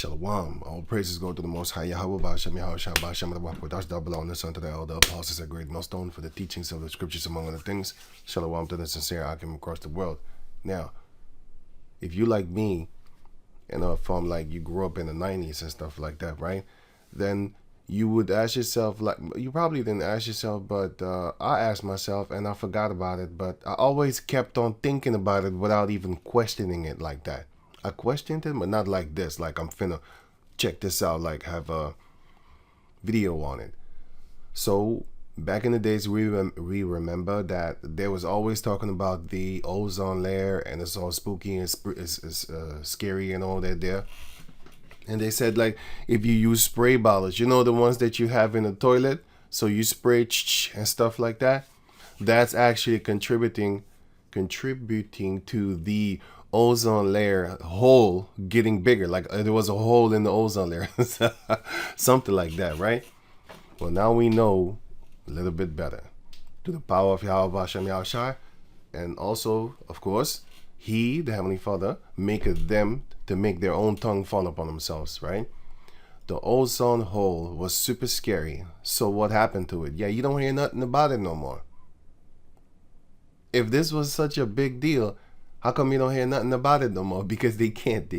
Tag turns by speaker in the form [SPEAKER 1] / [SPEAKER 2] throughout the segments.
[SPEAKER 1] Shalom. All praises go to the Most High Yahweh, Ba'ashem Yahweh, Ba'ashem Yahweh, Dash Double on the Son to the Elder Apostles, a great millstone for the teachings of the scriptures, among other things. Shalom to the sincere Akim across the world. Now, if you like me, from like you grew up in the 90s and stuff like that, right? Then you would ask yourself, like, you probably didn't ask yourself, but I asked myself and I forgot about it, but I always kept on thinking about it without even questioning it like that. I questioned it, but not like this, like I'm finna check this out, like have a video on it. So back in the days, we remember that there was always talking about the ozone layer, and it's all spooky and it's scary and all that there. And they said, like, if you use spray bottles, you know, the ones that you have in the toilet, so you spray and stuff like that, that's actually contributing to the ozone layer hole getting bigger. Like there was a hole in the ozone layer, something like that, right? Well, now we know a little bit better through the power of Yahweh Hashem Yahushai, and also, of course, He, the Heavenly Father, maketh them to make their own tongue fall upon themselves, right? The ozone hole was super scary. So what happened to it? Yeah, you don't hear nothing about it no more. If this was such a big deal, how come you don't hear nothing about it no more? Because they can't.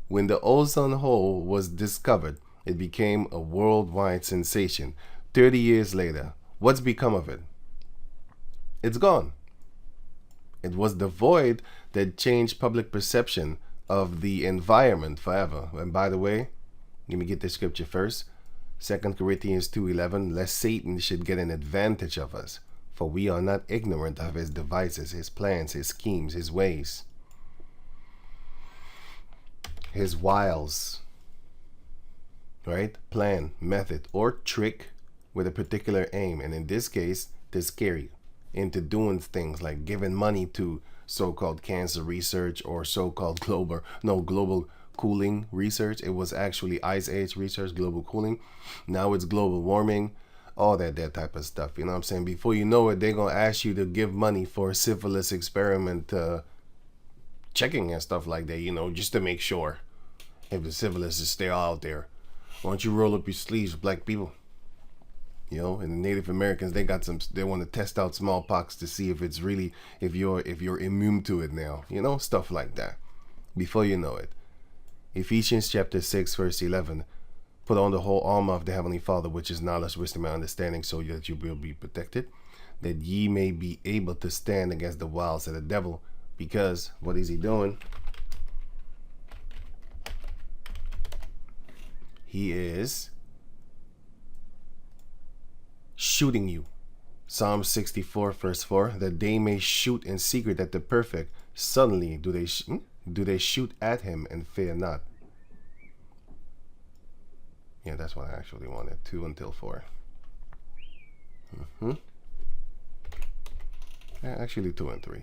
[SPEAKER 1] When the ozone hole was discovered, it became a worldwide sensation. 30 years later, what's become of it? It's gone. It was the void that changed public perception of the environment forever. And by the way, let me get the scripture first. 2 Corinthians 2:11, lest Satan should get an advantage of us. For we are not ignorant of his devices, his plans, his schemes, his ways, his wiles, right? Plan, method, or trick with a particular aim. And in this case, to scare you into doing things like giving money to so-called cancer research or so-called global cooling research. It was actually ice age research, global cooling. Now it's global warming. All that type of stuff, you know what I'm saying? Before you know it, they're going to ask you to give money for a syphilis experiment checking and stuff like that, you know, just to make sure if the syphilis is still out there. Why don't you roll up your sleeves, black people? You know, and the Native Americans, they want to test out smallpox to see if it's really, if you're immune to it now, you know, stuff like that. Before you know it. Ephesians chapter 6, verse 11. Put on the whole armor of the Heavenly Father, which is knowledge, wisdom, and understanding, so that you will be protected, that ye may be able to stand against the wiles of the devil. Because, what is he doing? He is shooting you. Psalm 64, verse 4, that they may shoot in secret at the perfect. Suddenly do they shoot at him and fear not. Yeah, that's what I actually wanted. 2 until 4. Yeah, actually 2 and 3.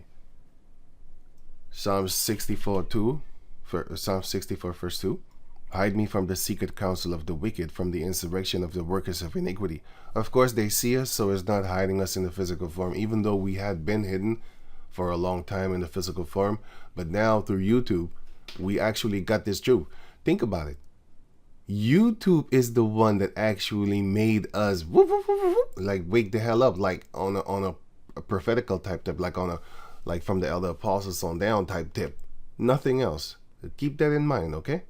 [SPEAKER 1] Psalm 64, verse 2. Hide me from the secret counsel of the wicked, from the insurrection of the workers of iniquity. Of course, they see us, so it's not hiding us in the physical form, even though we had been hidden for a long time in the physical form. But now through YouTube, we actually got this truth. Think about it. YouTube is the one that actually made us like wake the hell up, like on a prophetical type tip, like from the elder apostles on down type tip. Nothing else. Keep that in mind, okay?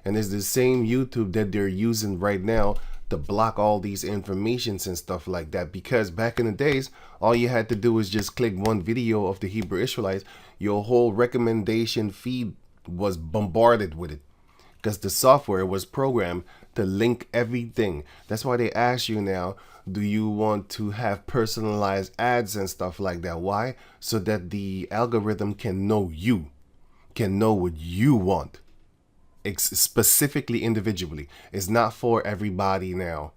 [SPEAKER 1] And it's the same YouTube that they're using right now to block all these informations and stuff like that. Because back in the days, all you had to do was just click one video of the Hebrew Israelites. Your whole recommendation feed was bombarded with it. Because the software was programmed to link everything. That's why they ask you now, do you want to have personalized ads and stuff like that? Why? So that the algorithm can know you, can know what you want. Specifically, individually. It's not for everybody now.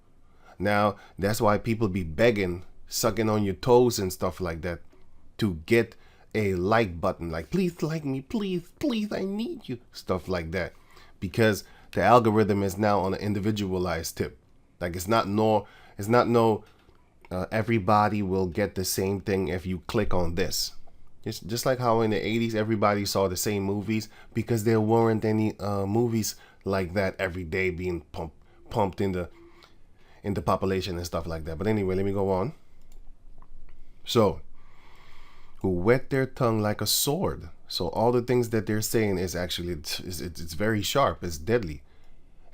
[SPEAKER 1] Now, that's why people be begging, sucking on your toes and stuff like that to get a like button. Like, please like me, please, I need you. Stuff like that. Because the algorithm is now on an individualized tip. Like everybody will get the same thing if you click on this. It's just like how in the 80s everybody saw the same movies because there weren't any movies like that every day being pumped in the population and stuff like that. But anyway, let me go on. So, who whet their tongue like a sword. So all the things that they're saying is actually it's very sharp, it's deadly,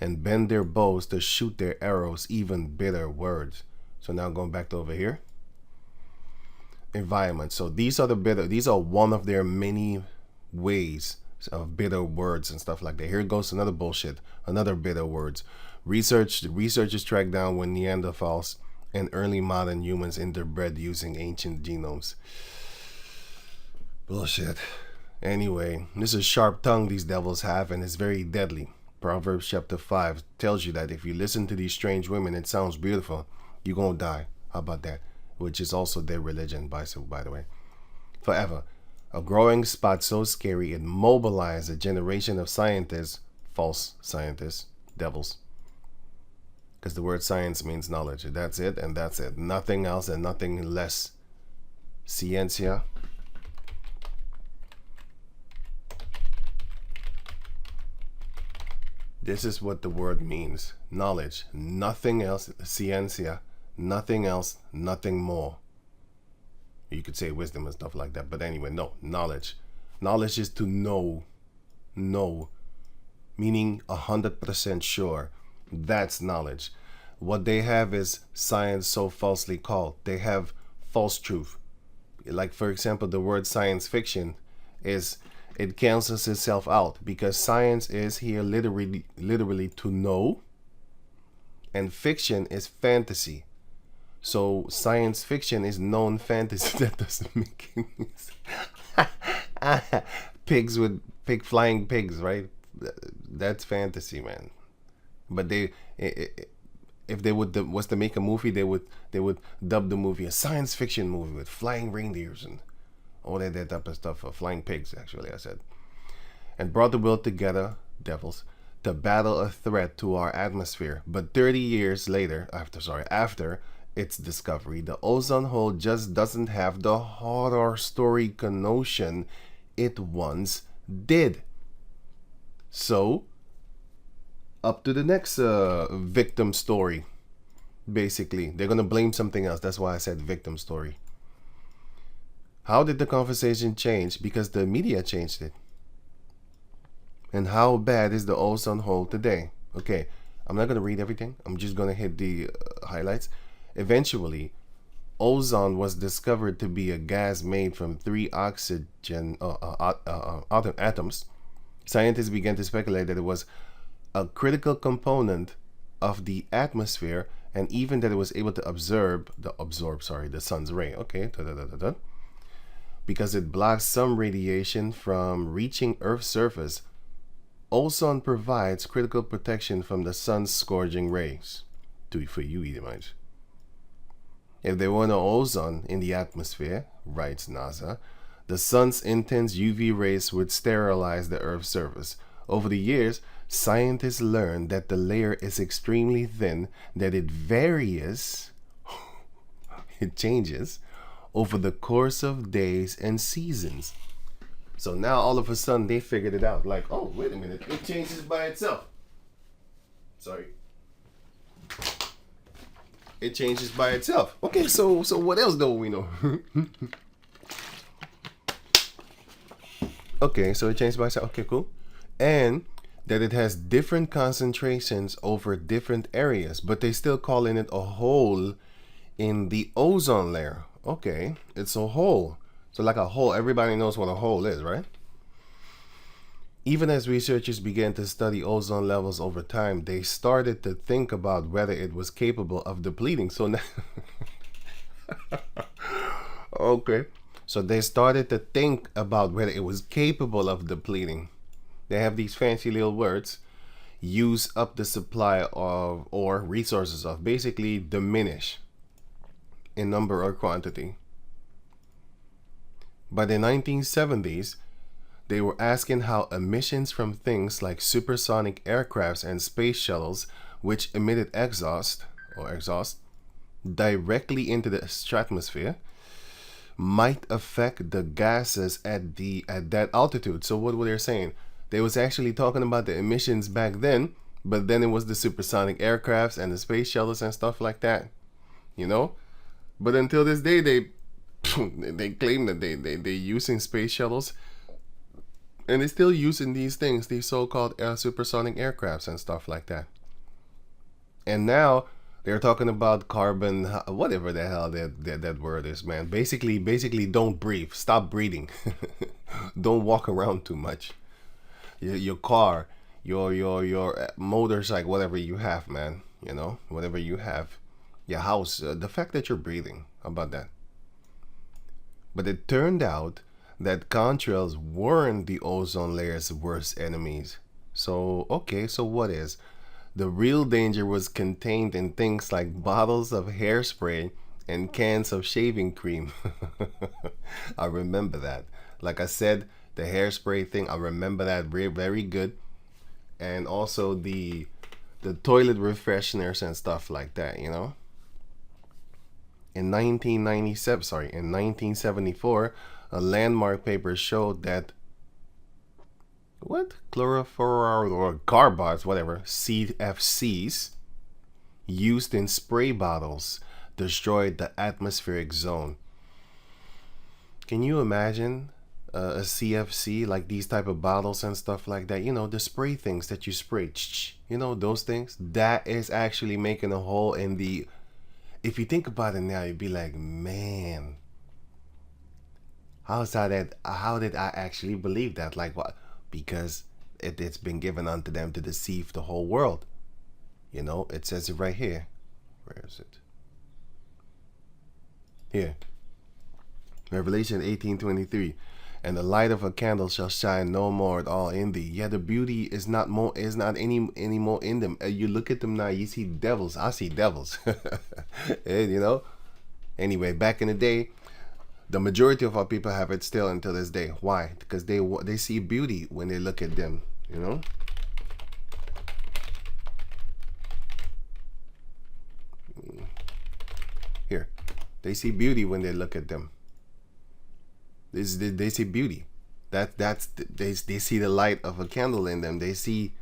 [SPEAKER 1] and bend their bows to shoot their arrows, even bitter words. So now going back to over here. Environment. So these are one of their many ways of bitter words and stuff like that. Here goes another bullshit, another bitter words. Researchers tracked down when Neanderthals and early modern humans interbred using ancient genomes. Bullshit. Anyway, this is sharp tongue these devils have, and it's very deadly. Proverbs chapter 5 tells you that if you listen to these strange women, it sounds beautiful, you're gonna die. How about that? Which is also their religion, by the way. Forever. A growing spot so scary it mobilized a generation of scientists, false scientists, devils. Because the word science means knowledge. That's it, and that's it. Nothing else and nothing less. Ciencia. This is what the word means. Knowledge. Nothing else. Ciencia. Nothing else, nothing more. You could say wisdom and stuff like that, but anyway, no, knowledge. Knowledge is to know, meaning 100% sure. That's knowledge. What they have is science so falsely called. They have false truth. Like, for example, the word science fiction it cancels itself out because science is here literally to know, and fiction is fantasy. So science fiction is known fantasy. That doesn't make any sense. Pigs with flying pigs, right? That's fantasy, man. But if they was to make a movie, they would dub the movie a science fiction movie with flying reindeers and all that type of stuff. Flying pigs, actually, I said. And brought the world together, devils, to battle a threat to our atmosphere. But 30 years later, after its discovery, the ozone hole just doesn't have the horror story connotation it once did. So, up to the next victim story. Basically, they're gonna blame something else. That's why I said victim story. How did the conversation change? Because the media changed it. And how bad is the ozone hole today? Okay, I'm not gonna read everything. I'm just gonna hit the highlights. Eventually, ozone was discovered to be a gas made from 3 oxygen atoms. Scientists began to speculate that it was a critical component of the atmosphere, and even that it was able to absorb the sun's ray. Okay, because it blocks some radiation from reaching Earth's surface. Ozone provides critical protection from the sun's scorching rays. For you, Edomites. If there were no ozone in the atmosphere, writes NASA, the sun's intense UV rays would sterilize the Earth's surface. Over the years, scientists learned that the layer is extremely thin, that it varies, it changes, over the course of days and seasons. So now all of a sudden they figured it out. Like, oh, wait a minute, it changes by itself. Sorry. It changes by itself. Okay, so what else do we know? Okay, so it changes by itself. Okay, cool. And that it has different concentrations over different areas, but they still calling it a hole in the ozone layer. Okay, it's a hole. So like a hole, everybody knows what a hole is, right? Even as researchers began to study ozone levels over time, they started to think about whether it was capable of depleting. So now okay. So they started to think about whether it was capable of depleting. They have these fancy little words. Use up the supply of, or resources of, basically diminish in number or quantity. By the 1970s, they were asking how emissions from things like supersonic aircrafts and space shuttles, which emitted exhaust directly into the stratosphere, might affect the gases at that altitude. So what were they saying? They was actually talking about the emissions back then, but then it was the supersonic aircrafts and the space shuttles and stuff like that, you know. But until this day, they they claim that they using space shuttles, and they're still using these things, these so-called supersonic aircrafts and stuff like that. And now they're talking about carbon, whatever the hell that word is, man. Basically, don't breathe. Stop breathing. Don't walk around too much. Your car, your motorcycle, whatever you have, man. You know, whatever you have, your house. The fact that you're breathing, how about that? But it turned out that contrails weren't the ozone layer's worst enemies. So, okay, so what is? The real danger was contained in things like bottles of hairspray and cans of shaving cream. I remember that. Like I said, the hairspray thing, I remember that very good. And also the toilet refresheners and stuff like that, you know. In 1974, a landmark paper showed that chlorofluoride or carbots, whatever, CFCs, used in spray bottles destroyed the atmospheric zone. Can you imagine a CFC, like these type of bottles and stuff like that? You know, the spray things that you spray, you know, those things, that is actually making a hole in the... If you think about it now, you'd be like, man, how did I actually believe that? Like, what? Because it's been given unto them to deceive the whole world. You know, it says it right here. Where is it? Here. Revelation 18:23. And the light of a candle shall shine no more at all in thee. Yeah, the beauty is not any more in them. You look at them now, you see devils. I see devils. And, you know. Anyway, back in the day, the majority of our people have it still until this day. Why? Because they see beauty when they look at them, you know. Here, they see beauty when they look at them. They see beauty. They see the light of a candle in them. They see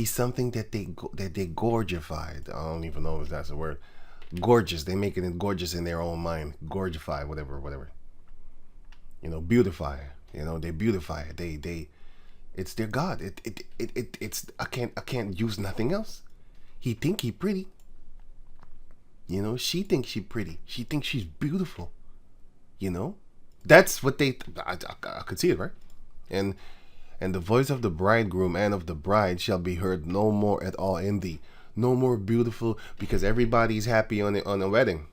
[SPEAKER 1] something that they gorgified. I don't even know if that's a word. Gorgeous. They make it gorgeous in their own mind. Gorgify, whatever. You know, beautify. You know, they beautify it. They it's their God. It's I can't use nothing else. He think he pretty. You know, she thinks she pretty. She thinks she's beautiful. You know, that's what I could see it, right? And the voice of the bridegroom and of the bride shall be heard no more at all in thee. No more beautiful, because everybody's happy on a wedding.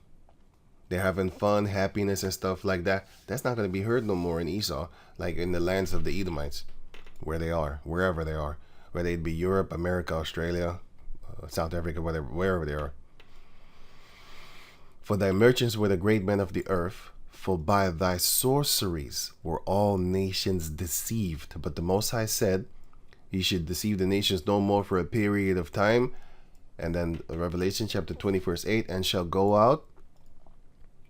[SPEAKER 1] They're having fun, happiness and stuff like that. That's not going to be heard no more in Esau, like in the lands of the Edomites, where they are, wherever they are, whether it be Europe, America, Australia, South Africa, wherever they are. For thy merchants were the great men of the earth, for by thy sorceries were all nations deceived. But the Most High said, he should deceive the nations no more for a period of time. And then Revelation chapter 20 verse 8, and shall go out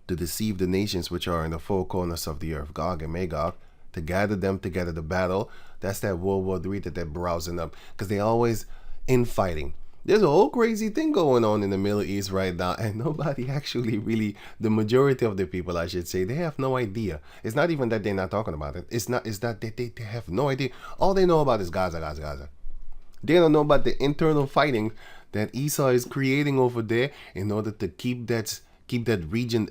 [SPEAKER 1] to deceive the nations which are in the four corners of the earth, Gog and Magog, to gather them together to battle. That's that World War III that they're browsing up, because they always infighting. There's a whole crazy thing going on in the Middle East right now, and nobody actually really, the majority of the people, I should say, they have no idea. It's not even that they're not talking about it. It's that they have no idea. All they know about is Gaza. They don't know about the internal fighting that Esau is creating over there in order to keep that region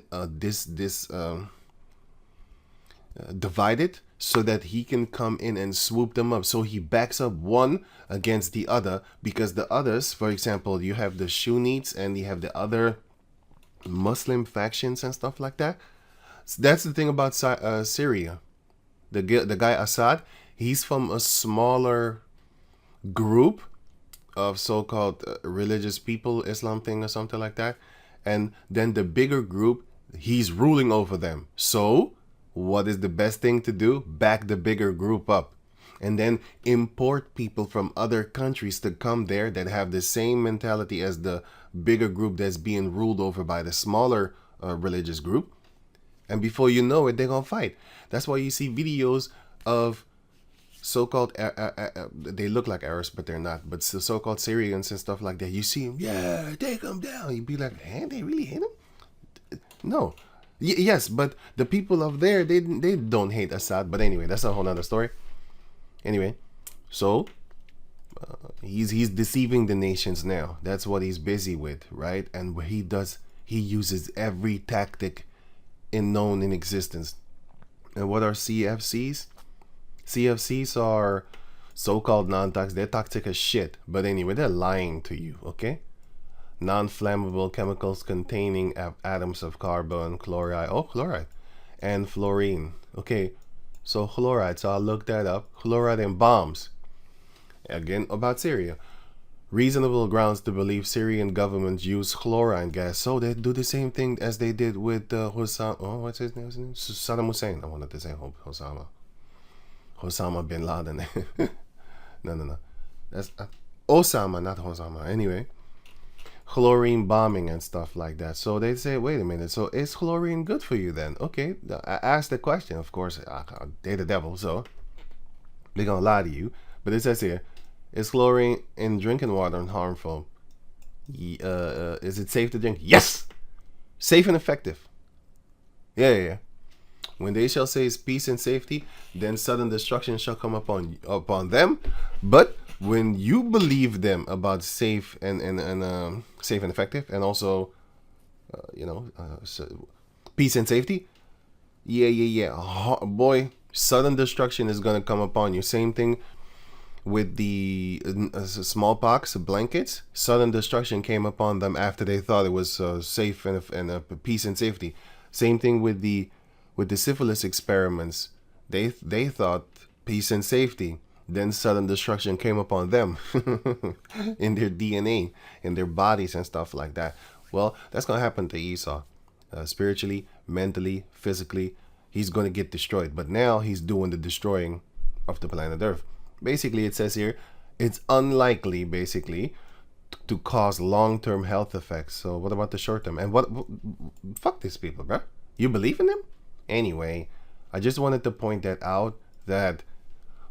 [SPEAKER 1] divided, so that he can come in and swoop them up. So he backs up one against the other, because the others, for example, you have the Shunites and you have the other Muslim factions and stuff like that. So that's the thing about Syria. The guy Assad, he's from a smaller group of so-called religious people, Islam thing or something like that. And then the bigger group, he's ruling over them. So what is the best thing to do? Back the bigger group up. And then import people from other countries to come there that have the same mentality as the bigger group that's being ruled over by the smaller religious group. And before you know it, they're gonna fight. That's why you see videos of so-called they look like Arabs, but they're not. But so-called Syrians and stuff like that. You see them, yeah, take them down. You be like, hey, they really hate them? No. Yes, but the people of there, they don't hate Assad. But anyway, that's a whole nother story. Anyway, so he's deceiving the nations now. That's what he's busy with, right? And what he does, he uses every tactic known in existence. And what are CFCs? CFCs are so-called non-toxic. They're toxic as shit. But anyway, they're lying to you, okay? Non-flammable chemicals containing atoms of carbon, chloride, and fluorine. Okay, so chloride. So I'll look that up. Chloride in bombs. Again, about Syria. Reasonable grounds to believe Syrian government use chlorine gas. So they do the same thing as they did with what's his name? Saddam Hussein. I wanted to say Osama bin Laden. No. That's Osama, not Osama. Anyway, chlorine bombing and stuff like that. So they say, wait a minute. So is chlorine good for you then? Okay, I asked the question. Of course, they're the devil, so they're gonna lie to you. But it says here, is chlorine in drinking water harmful? Is it safe to drink? Yes, safe and effective. Yeah. When they shall say peace and safety, then sudden destruction shall come upon them. But when you believe them about safe and safe and effective, and also, peace and safety, boy, sudden destruction is gonna come upon you. Same thing with the smallpox blankets. Sudden destruction came upon them after they thought it was safe and peace and safety. Same thing with the syphilis experiments. They thought peace and safety. Then sudden destruction came upon them in their DNA, in their bodies and stuff like that. Well, that's going to happen to Esau. Spiritually, mentally, physically, he's going to get destroyed. But now he's doing the destroying of the planet Earth. Basically, it says here, it's unlikely, basically, to cause long-term health effects. So what about the short-term? And fuck these people, bro. You believe in them? Anyway, I just wanted to point that out, that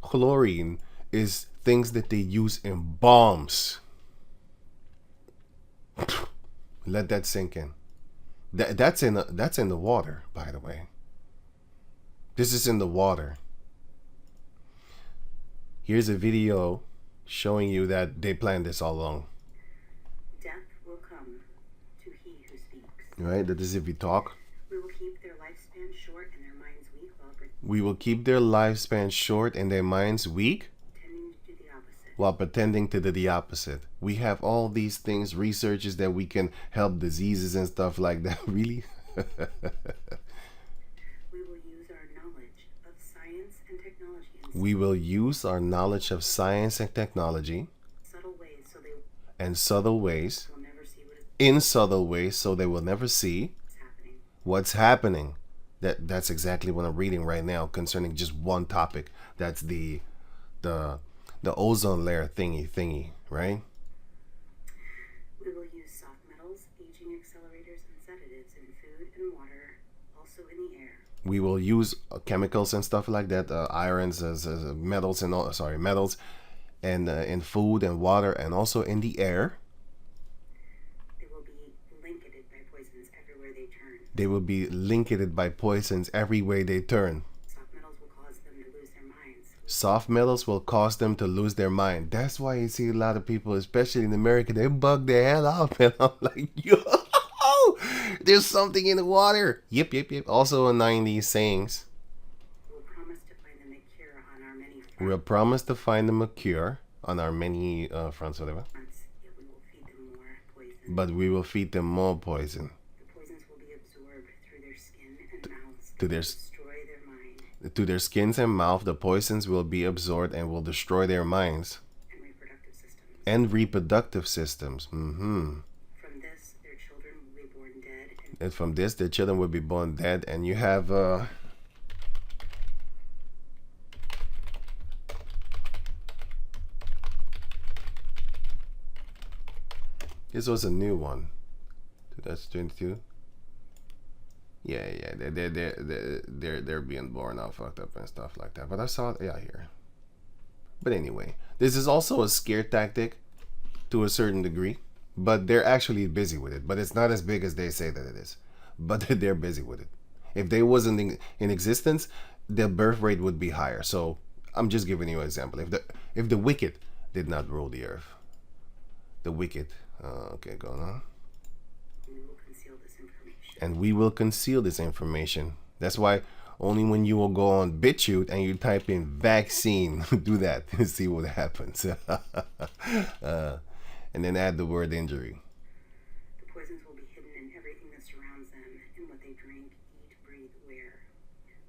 [SPEAKER 1] chlorine is things that they use in bombs. Let that sink in. That's in the water, by the way. This is in the water. Here's a video showing you that they planned this all along.
[SPEAKER 2] Death will come to he who speaks.
[SPEAKER 1] Right? That is if you talk.
[SPEAKER 2] We will keep their lifespan short and their minds weak
[SPEAKER 1] We will keep their lifespan short and their minds weak while pretending to do the opposite. We have all these things, researches that we can help diseases and stuff like that. Really? We will use our knowledge of science and technology in subtle ways, so they will never see what's happening. That's exactly what I'm reading right now concerning just one topic. That's the ozone layer thingy, right?
[SPEAKER 2] We will use soft metals, aging accelerators, and sedatives in food and water, also in the air.
[SPEAKER 1] We will use chemicals and stuff like that, irons as metals and metals, and in food and water, and also in the air. They will be linketed by poisons everywhere they turn. Soft metals will cause them to lose their mind. That's why you see a lot of people, especially in America, they bug their hell out, and I'm like, yo, there's something in the water. Yep. Also a 90s sayings.
[SPEAKER 2] We'll promise to find them a cure on our many fronts.
[SPEAKER 1] We'll promise to find them a cure on our many fronts, whatever. But we will feed them more poison. To their skins and mouth, the poisons will be absorbed and will destroy their minds and reproductive systems.
[SPEAKER 2] From this, their children will be born dead.
[SPEAKER 1] And from this, their children will be born dead. And you have this was a new one. That's 22. Yeah, they're being born all fucked up and stuff like that. But I saw it, yeah, here. But anyway, this is also a scare tactic to a certain degree, but they're actually busy with it. But it's not as big as they say that it is. But they're busy with it. If they wasn't in existence, the birth rate would be higher. So I'm just giving you an example. If the wicked did not rule the earth, the wicked, okay, going on.
[SPEAKER 2] We will conceal this information.
[SPEAKER 1] And we will conceal this information. That's why only when you will go on BitChute and you type in vaccine, do that and see what happens. And then add the word injury.
[SPEAKER 2] The poisons will be hidden in everything that surrounds them, in what they drink, eat, breathe, wear.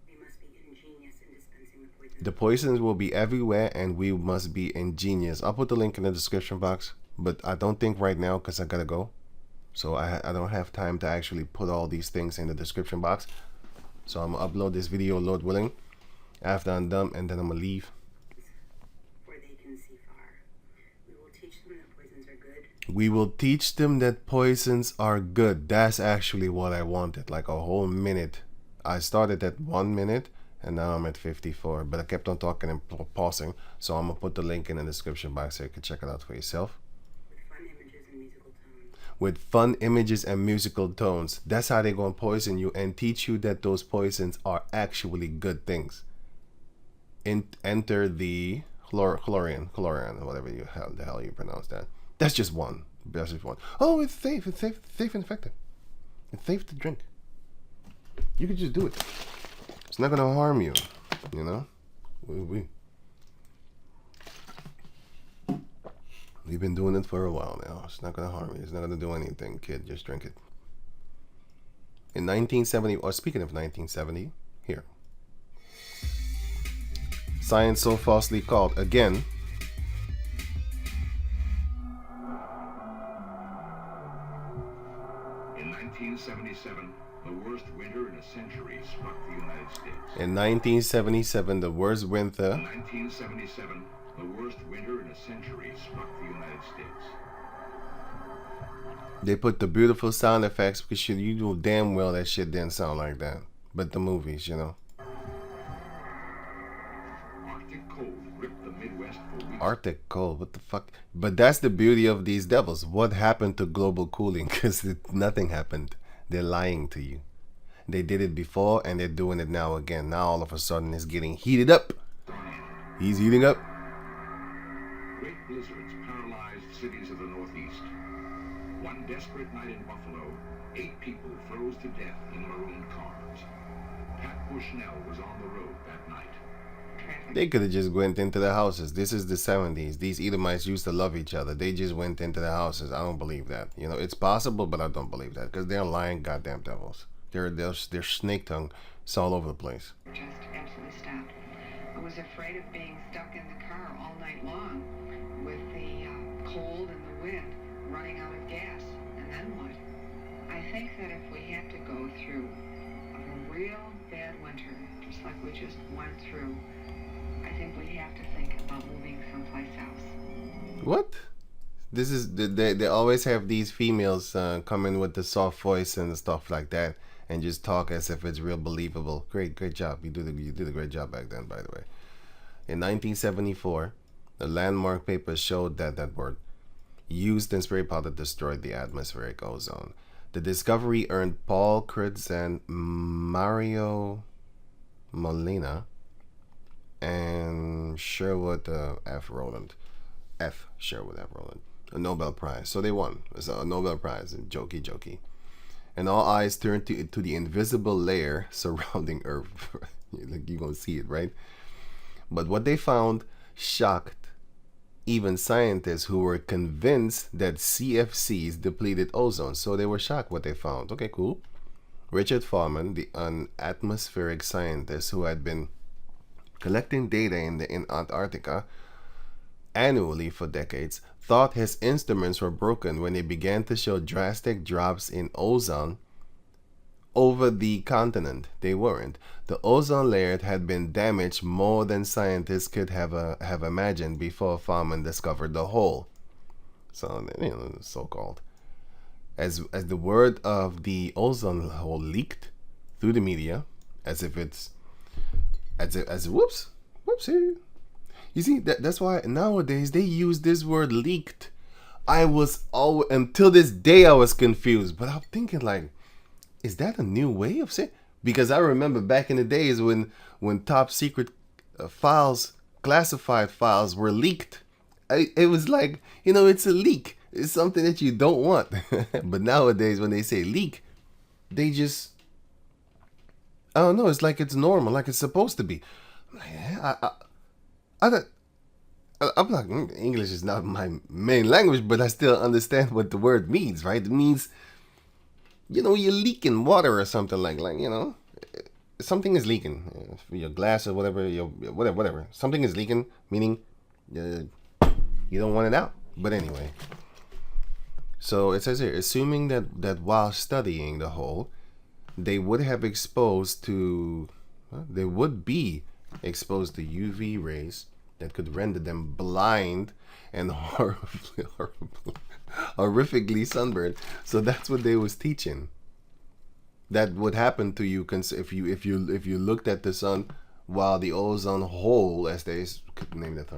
[SPEAKER 2] We must be ingenious in dispensing the poison.
[SPEAKER 1] The poisons will be everywhere and we must be ingenious. I'll put the link in the description box, but I don't think right now because I gotta go. So I don't have time to actually put all these things in the description box. So I'm gonna upload this video, Lord willing, after I'm done, and then I'm gonna leave.
[SPEAKER 2] Where they can see far. We will teach them that poisons are good.
[SPEAKER 1] We will teach them that poisons are good. That's actually what I wanted, like a whole minute. I started at 1 minute and now I'm at 54, but I kept on talking and pausing. So I'm gonna put the link in the description box so you can check it out for yourself. With fun images and musical tones. That's how they're going to poison you and teach you that those poisons are actually good things. Enter the chlorian, whatever the hell you pronounce that. That's just one. That's just one. Oh, it's safe. It's safe. It's safe and effective. It's safe to drink. You can just do it. It's not going to harm you. You know? We've been doing it for a while now. It's not going to harm you. It's not going to do anything, kid. Just drink it. In 1970, or speaking of 1970, here. Science so falsely called. Again.
[SPEAKER 3] In 1977, the worst winter in a century struck the United States.
[SPEAKER 1] In 1977, the worst winter.
[SPEAKER 3] In 1977, the worst winter in a century struck the United States.
[SPEAKER 1] They put the beautiful sound effects because you know damn well that shit didn't sound like that. But the movies, you know.
[SPEAKER 3] Arctic cold ripped the Midwest for weeks.
[SPEAKER 1] Arctic cold, what the fuck? But that's the beauty of these devils. What happened to global cooling? Because nothing happened. They're lying to you. They did it before and they're doing it now again. Now all of a sudden it's getting heated up. He's heating up.
[SPEAKER 3] Great blizzards paralyzed cities of the Northeast. One desperate night in Buffalo, 8 people froze to death in marooned cars. Pat Bushnell was on the road that night.
[SPEAKER 1] They could have just went into the houses. This is the 70s. These Edomites used to love each other. They just went into the houses. I don't believe that. You know, it's possible, but I don't believe that because they're lying goddamn devils. They're snake tongue. It's all over the place.
[SPEAKER 4] Just absolutely stopped. I was afraid of being stuck in the car all night long with the cold and the wind, running out of gas. And then what? I think that if we have to go through a real bad winter, just like we just went through, I think we have to think about moving someplace else.
[SPEAKER 1] What? This is they always have these females come in with the soft voice and stuff like that and just talk as if it's real believable. Great job. You did a great job back then, by the way. In 1974, the landmark papers showed that word used in spray powder destroyed the atmospheric ozone. The discovery earned Paul Kurtz and Mario Molina and Sherwood Sherwood F. Rowland a Nobel Prize. So they won. It's a Nobel Prize. Jokey. And all eyes turned to the invisible layer surrounding Earth. Like you're gonna see it, right? But what they found shocked even scientists who were convinced that CFCs depleted ozone. So they were shocked what they found. Okay, cool. Richard Foreman, an atmospheric scientist who had been collecting data in Antarctica annually for decades, thought his instruments were broken when they began to show drastic drops in ozone over the continent. They weren't. The ozone layer had been damaged more than scientists could have imagined before Foreman discovered the hole. So, you know, so-called. As the word of the ozone hole leaked, through the media as if it's whoopsie. You see, that's why nowadays they use this word leaked. I was all until this day I was confused, but I'm thinking like, is that a new way of saying? Because I remember back in the days when top secret files, classified files were leaked. It was like, it's a leak. It's something that you don't want. But nowadays when they say leak, they just, I don't know, it's like it's normal, like it's supposed to be. I'm like, English is not my main language, but I still understand what the word means, right? It means, you're leaking water or something like, something is leaking. Your glass or whatever, whatever. Something is leaking, meaning you don't want it out. But anyway, so it says here, assuming that while studying the hole, they would be exposed to UV rays that could render them blind and horrifically sunburned. So that's what they was teaching. That would happen to you if you looked at the sun while the ozone hole, as they named that,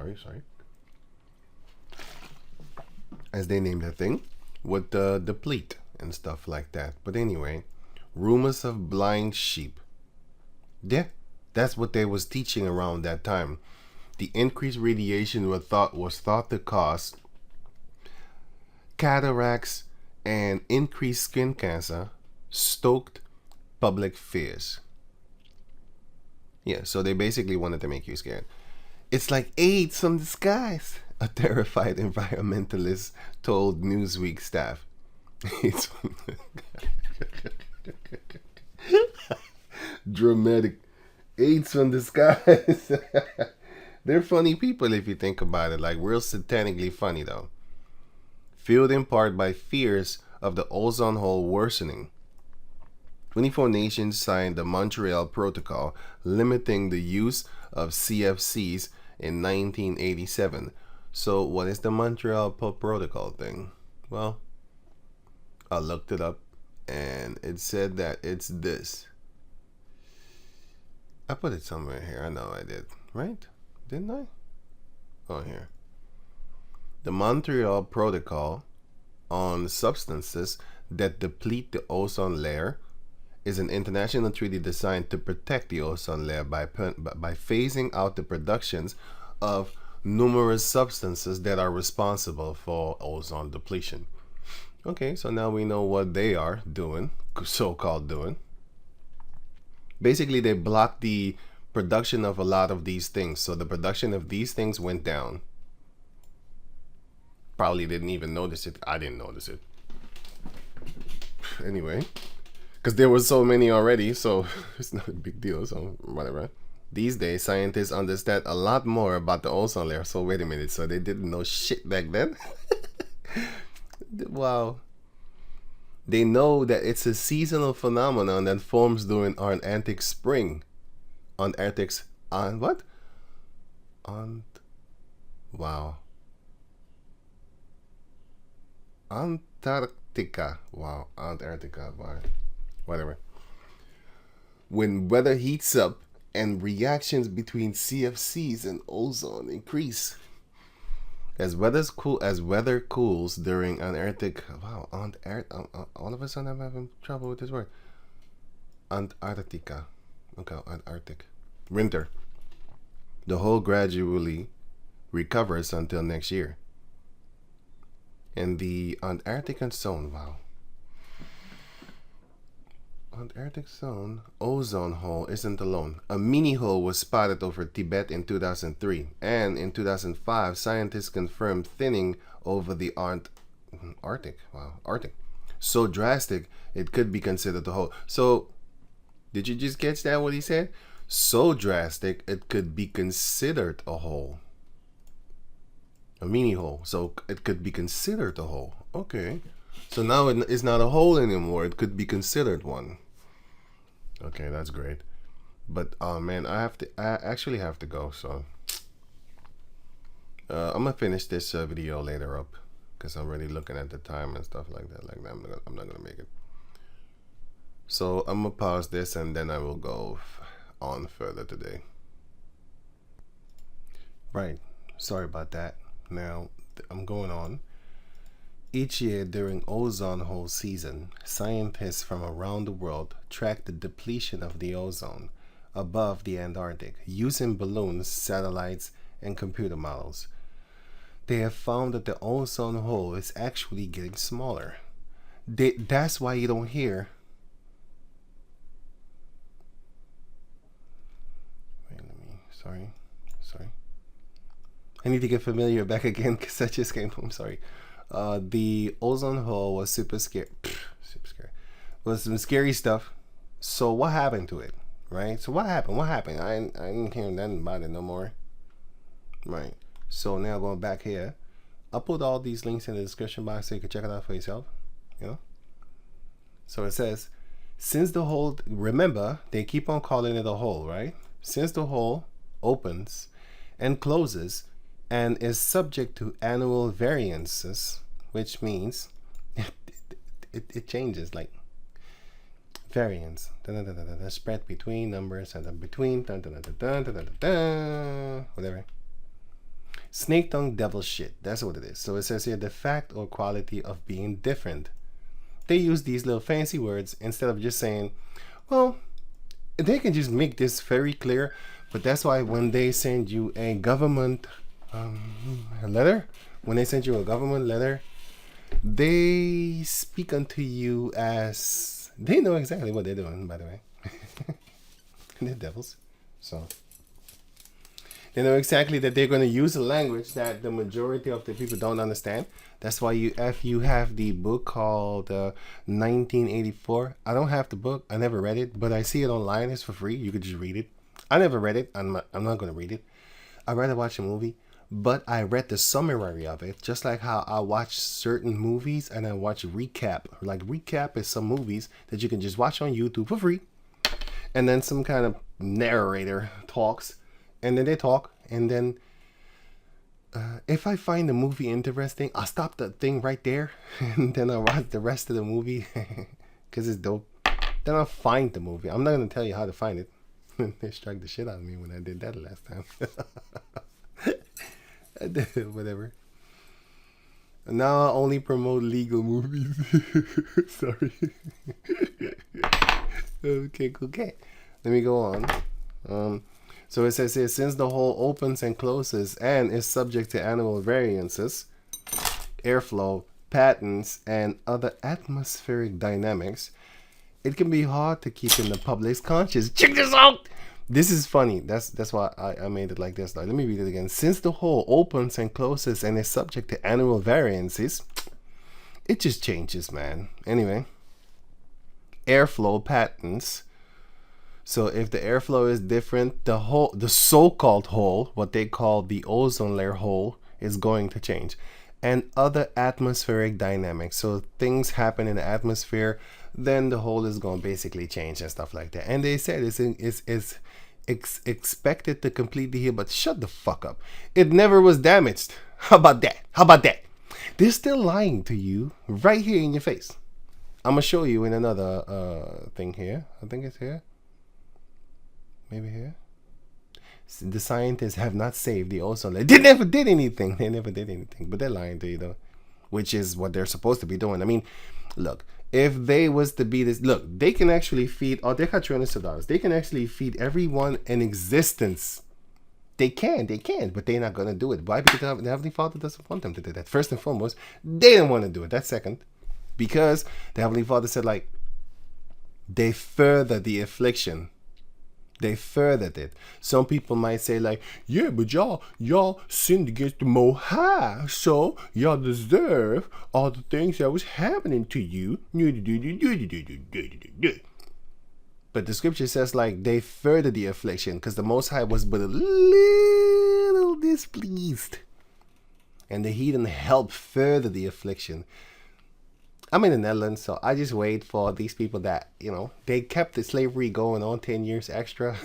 [SPEAKER 1] as they named that thing, would deplete and stuff like that. But anyway, rumors of blind sheep. Yeah, that's what they was teaching around that time. The increased radiation was thought to cause cataracts and increased skin cancer, stoked public fears. Yeah, so they basically wanted to make you scared. It's like AIDS from the skies, a terrified environmentalist told Newsweek staff. It's dramatic. AIDS from the skies. They're funny people if you think about it, like real satanically funny though. Fueled in part by fears of the ozone hole worsening. 24 nations signed the Montreal Protocol, limiting the use of CFCs in 1987. So what is the Montreal Protocol thing? Well, I looked it up and it said that it's this. I put it somewhere here. I know I did, right? Didn't I? Oh, here. The Montreal Protocol on substances that deplete the ozone layer is an international treaty designed to protect the ozone layer by phasing out the productions of numerous substances that are responsible for ozone depletion. Okay, so now we know what they are doing, so-called doing. Basically, they blocked the production of a lot of these things. So the production of these things went down. Probably didn't even notice it. I didn't notice it. Anyway, because there were so many already, so it's not a big deal, so whatever. These days, scientists understand a lot more about the ozone layer. So wait a minute, so they didn't know shit back then? Wow. They know that it's a seasonal phenomenon that forms during Antarctic spring. Antarctica. Wow. Antarctica. Whatever. When weather heats up and reactions between CFCs and ozone increase. As weather cools during Antarctic. Wow, all of a sudden I'm having trouble with this word. Antarctica. Okay, Antarctic. Winter. The hole gradually recovers until next year. And the Antarctic zone, wow. Antarctic zone ozone hole isn't alone. A mini hole was spotted over Tibet in 2003, and in 2005, scientists confirmed thinning over the Arctic. Wow, Arctic. So drastic, it could be considered a hole. So, did you just catch that? What he said? So drastic, it could be considered a hole. A mini hole. So it could be considered a hole. Okay. So now it's not a hole anymore. It could be considered one. Okay, that's great. But man, I actually have to go. So I'm gonna finish this video later up because I'm already looking at the time and stuff like that. Like I'm not gonna make it. So I'm gonna pause this and then I will go on further today. Right, sorry about that. Now I'm going on. Each year during ozone hole season, scientists from around the world track the depletion of the ozone above the Antarctic using balloons, satellites, and computer models. They have found that the ozone hole is actually getting smaller. That's why you don't hear. Wait, sorry. I need to get familiar back again because I just came home. Sorry. The ozone hole was super scary. Super scary. Was some scary stuff. So what happened to it? Right? So what happened? I didn't hear nothing about it no more. Right. So now going back here, I'll put all these links in the description box so you can check it out for yourself. You know? So it says, since the hole, remember, they keep on calling it a hole, right? Since the hole opens and closes and is subject to annual variances, which means it changes, like variance, spread between numbers and then between, whatever. Snake tongue devil shit, that's what it is. So it says here, the fact or quality of being different. They use these little fancy words instead of just saying, well, they can just make this very clear. But that's why when they send you a government letter, they speak unto you as, they know exactly what they're doing, by the way. They're devils. So they know exactly that they're going to use a language that the majority of the people don't understand. That's why if you have the book called 1984, I don't have the book. I never read it, but I see it online. It's for free. You could just read it. I never read it. I'm not going to read it. I'd rather watch a movie, but I read the summary of it, just like how I watch certain movies and I watch recap. Like recap is some movies that you can just watch on YouTube for free. And then some kind of narrator talks. And then they talk, and then if I find the movie interesting, I'll stop the thing right there, and then I'll watch the rest of the movie because it's dope. Then I'll find the movie. I'm not going to tell you how to find it. They struck the shit out of me when I did that last time. Whatever. Now I only promote legal movies. Sorry. Okay. Let me go on. So it says here, since the hole opens and closes and is subject to annual variances, airflow, patterns, and other atmospheric dynamics, it can be hard to keep in the public's conscious. Check this out! This is funny. That's why I made it like this. Let me read it again. Since the hole opens and closes and is subject to annual variances, it just changes, man. Anyway, airflow patterns. So if the airflow is different, the so-called hole, what they call the ozone layer hole, is going to change. And other atmospheric dynamics. So things happen in the atmosphere, then the hole is going to basically change and stuff like that. And they said it's expected to completely heal, but shut the fuck up. It never was damaged. How about that? They're still lying to you right here in your face. I'm going to show you in another thing here. I think it's here. Maybe here. The scientists have not saved the ozone layer. They never did anything. But they're lying to you, though, which is what they're supposed to be doing. I mean, look, if they was to be this, look, they can actually feed, they got trillions of dollars. They can actually feed everyone in existence. They can, but they're not going to do it. Why? Because the Heavenly Father doesn't want them to do that. First and foremost, they didn't want to do it. That's second. Because the Heavenly Father said, like, they further the affliction. They furthered it. Some people might say like, yeah, but y'all sinned against the Most High, so y'all deserve all the things that was happening to you. But the scripture says like they furthered the affliction because the Most High was but a little displeased. And the heathen helped further the affliction. I'm in the Netherlands, so I just wait for these people that, they kept the slavery going on 10 years extra.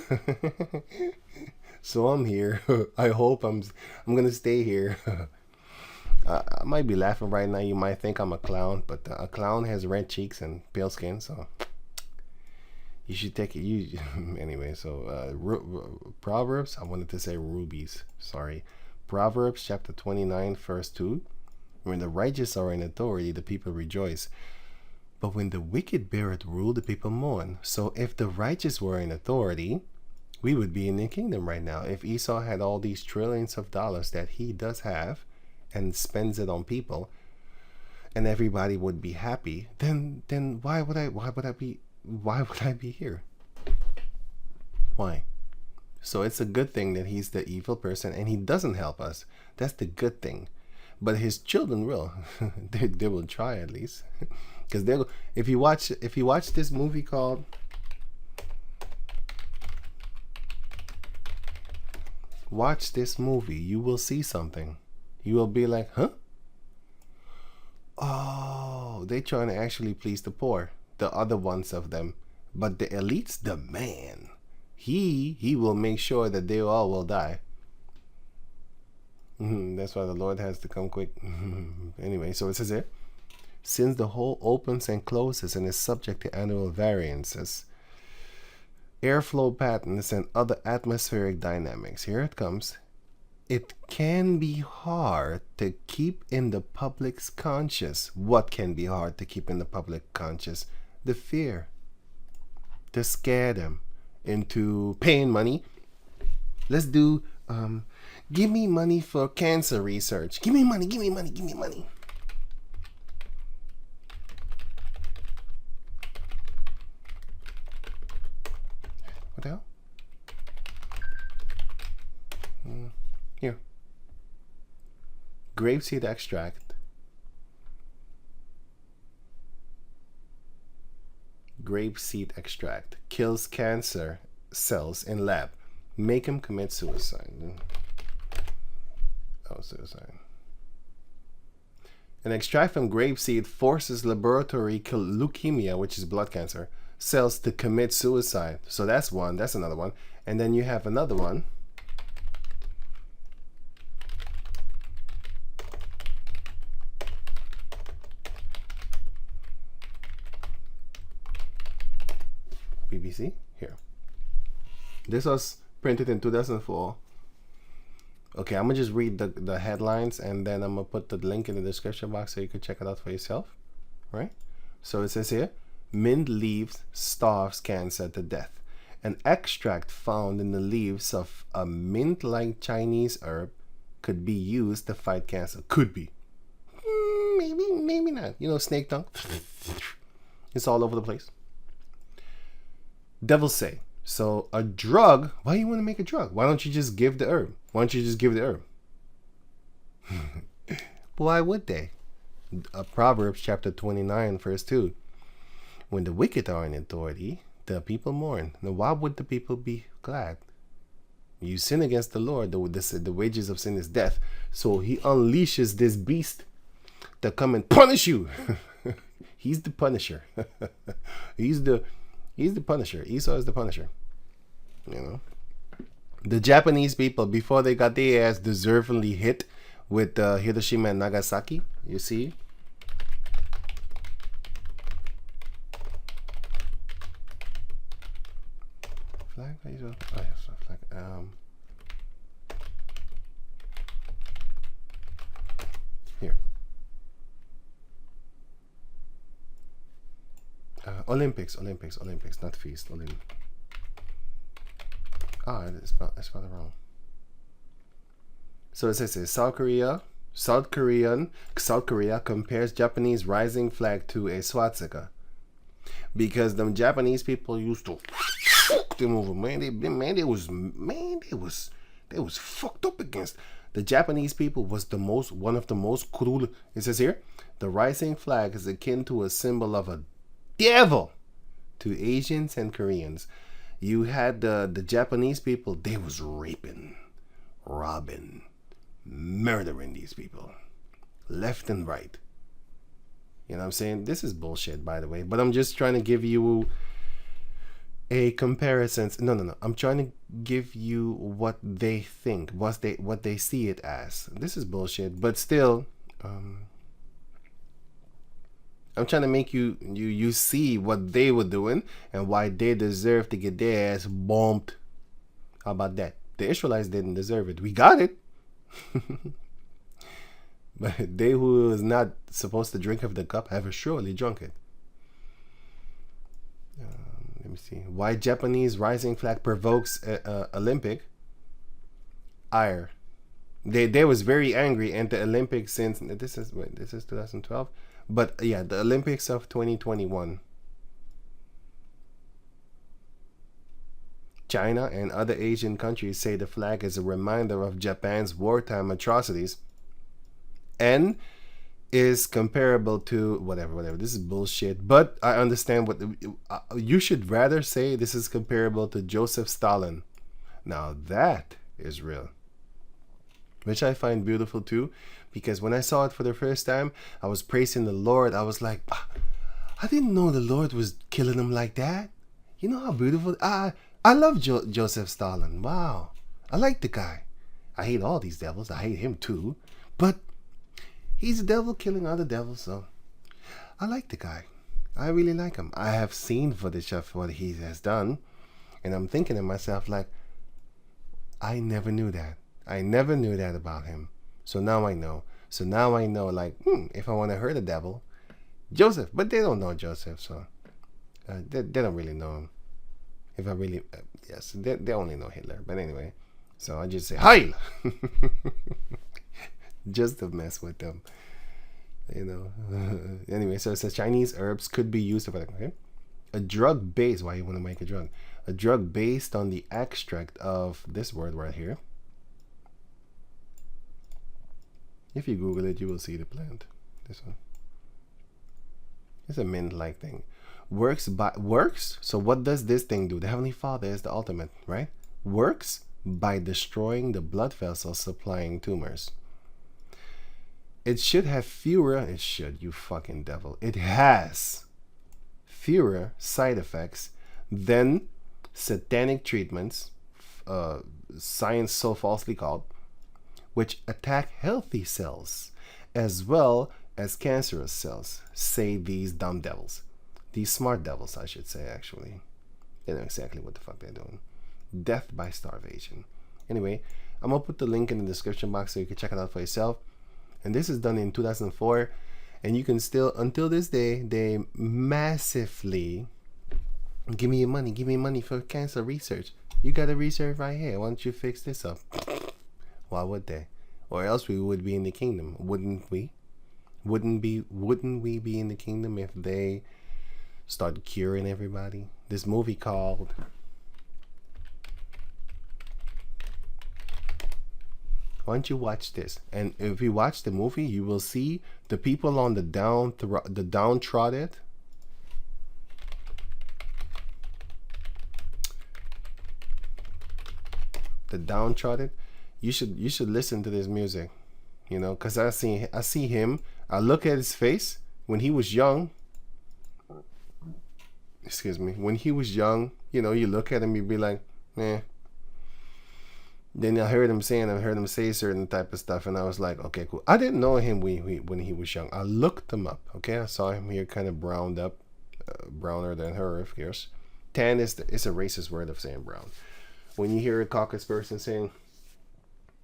[SPEAKER 1] So I'm here. I hope I'm going to stay here. I might be laughing right now. You might think I'm a clown, but a clown has red cheeks and pale skin, so You should take it. You anyway. So Proverbs. I wanted to say rubies. Sorry. Proverbs chapter 29, verse 2. When the righteous are in authority, the people rejoice. But when the wicked beareth rule, the people mourn. So if the righteous were in authority, we would be in the kingdom right now. If Esau had all these trillions of dollars that he does have and spends it on people, and everybody would be happy, then why would I be here? Why? So it's a good thing that he's the evil person and he doesn't help us. That's the good thing. But his children will. they will try at least. Because if you watch this movie called Watch this movie, you will see something. You will be like, huh? Oh, they're trying to actually please the poor, the other ones of them. But the elites, the man, he will make sure that they all will die. That's why the Lord has to come quick. Anyway, so it says here, since the hole opens and closes and is subject to annual variances, airflow patterns, and other atmospheric dynamics, here it comes, it can be hard to keep in the public's conscious. What can be hard to keep in the public conscious? The fear. To scare them into paying money. Let's do, give me money for cancer research. Give me money, give me money, give me money. What the hell? Here. Grapeseed extract. Grapeseed extract kills cancer cells in lab. Make him commit suicide. Oh, suicide. An extract from grapeseed forces laboratory leukemia, which is blood cancer, cells to commit suicide. So that's one. That's another one. And then you have another one. BBC here. This was printed in 2004. Okay, I'm gonna just read the headlines and then I'm gonna put the link in the description box so you can check it out for yourself. Right? So it says here, mint leaves starves cancer to death. An extract found in the leaves of a mint-like Chinese herb could be used to fight cancer. Could be. Maybe, maybe not. You know, snake tongue. It's all over the place. Devils say, so a drug, why you want to make a drug? Why don't you just give the herb? Why don't you just give the herb? Why would they? Proverbs chapter 29, verse 2. When the wicked are in authority, the people mourn. Now, why would the people be glad? You sin against the Lord, the wages of sin is death. So he unleashes this beast to come and punish you. He's the punisher. He's the punisher. Esau is the punisher. You know, the Japanese people, before they got their ass deservedly hit with Hiroshima and Nagasaki, you see, flag. Oh yes, flag. Here. Olympics, not feast. I spelled it wrong. So it says South Korea compares Japanese rising flag to a swastika because the Japanese people used to fuck them over, man. They was fucked up against. The Japanese people was one of the most cruel. It says here, the rising flag is akin to a symbol of a devil to Asians and Koreans. You had the Japanese people, they was raping, robbing, murdering these people left and right. You know what I'm saying? This is bullshit, by the way, but I'm just trying to give you a comparison. No. I'm trying to give you what they think, what they see it as. This is bullshit, but still, I'm trying to make you see what they were doing and why they deserve to get their ass bumped. How about that? The Israelites didn't deserve it. We got it. But they who is not supposed to drink of the cup have surely drunk it. Let me see. Why Japanese rising flag provokes Olympic ire. They was very angry, and the Olympics since this is 2012, but yeah, the Olympics of 2021. China and other Asian countries say the flag is a reminder of Japan's wartime atrocities and is comparable to whatever. This is bullshit, but I understand what you should rather say. This is comparable to Joseph Stalin. Now that is real, which I find beautiful too, because when I saw it for the first time, I was praising the Lord. I was like, I didn't know the Lord was killing him like that. You know how beautiful. I love Joseph Stalin. Wow, I like the guy. I hate all these devils. I hate him too, but he's a devil killing other devils, so I like the guy. I really like him. I have seen footage of what he has done, and I'm thinking to myself, like, I never knew that. I never knew that about him. So now I know. Like, if I want to hurt a devil, Joseph. But they don't know Joseph, so they don't really know him. If I really, yes, they only know Hitler. But anyway, so I just say, Heil! Just to mess with them, you know. Anyway, so it says Chinese herbs could be used for, okay? A drug based, why you want to make a drug? A drug based on the extract of this word right here. If you Google it, you will see the plant. This one. It's a mint-like thing. Works. So what does this thing do? The Heavenly Father is the ultimate, right? Works by destroying the blood vessels supplying tumors. It should have fewer. It should, you fucking devil. It has fewer side effects than satanic treatments, science so falsely called, which attack healthy cells as well as cancerous cells, say these dumb devils. These smart devils, I should say, actually. They know exactly what the fuck they're doing. Death by starvation. Anyway, I'm going to put the link in the description box so you can check it out for yourself. And this is done in 2004. And you can still, until this day, they massively give me money for cancer research. You got a research right here. Why don't you fix this up? Why would they? Or else we would be in the kingdom, wouldn't we? Wouldn't we be in the kingdom if they started curing everybody? This movie called why don't you watch this? And if you watch the movie, you will see the people on the downtrodden. The downtrodden. You should listen to this music, you know, because I see him. I look at his face when he was young. Excuse me. When he was young, you know, you look at him, you be like, eh. Then I heard him say certain type of stuff, and I was like, okay, cool. I didn't know him when he was young. I looked him up. Okay, I saw him here, kind of browned up, browner than her, of course. Tan is a racist word of saying brown. When you hear a Caucasus person saying,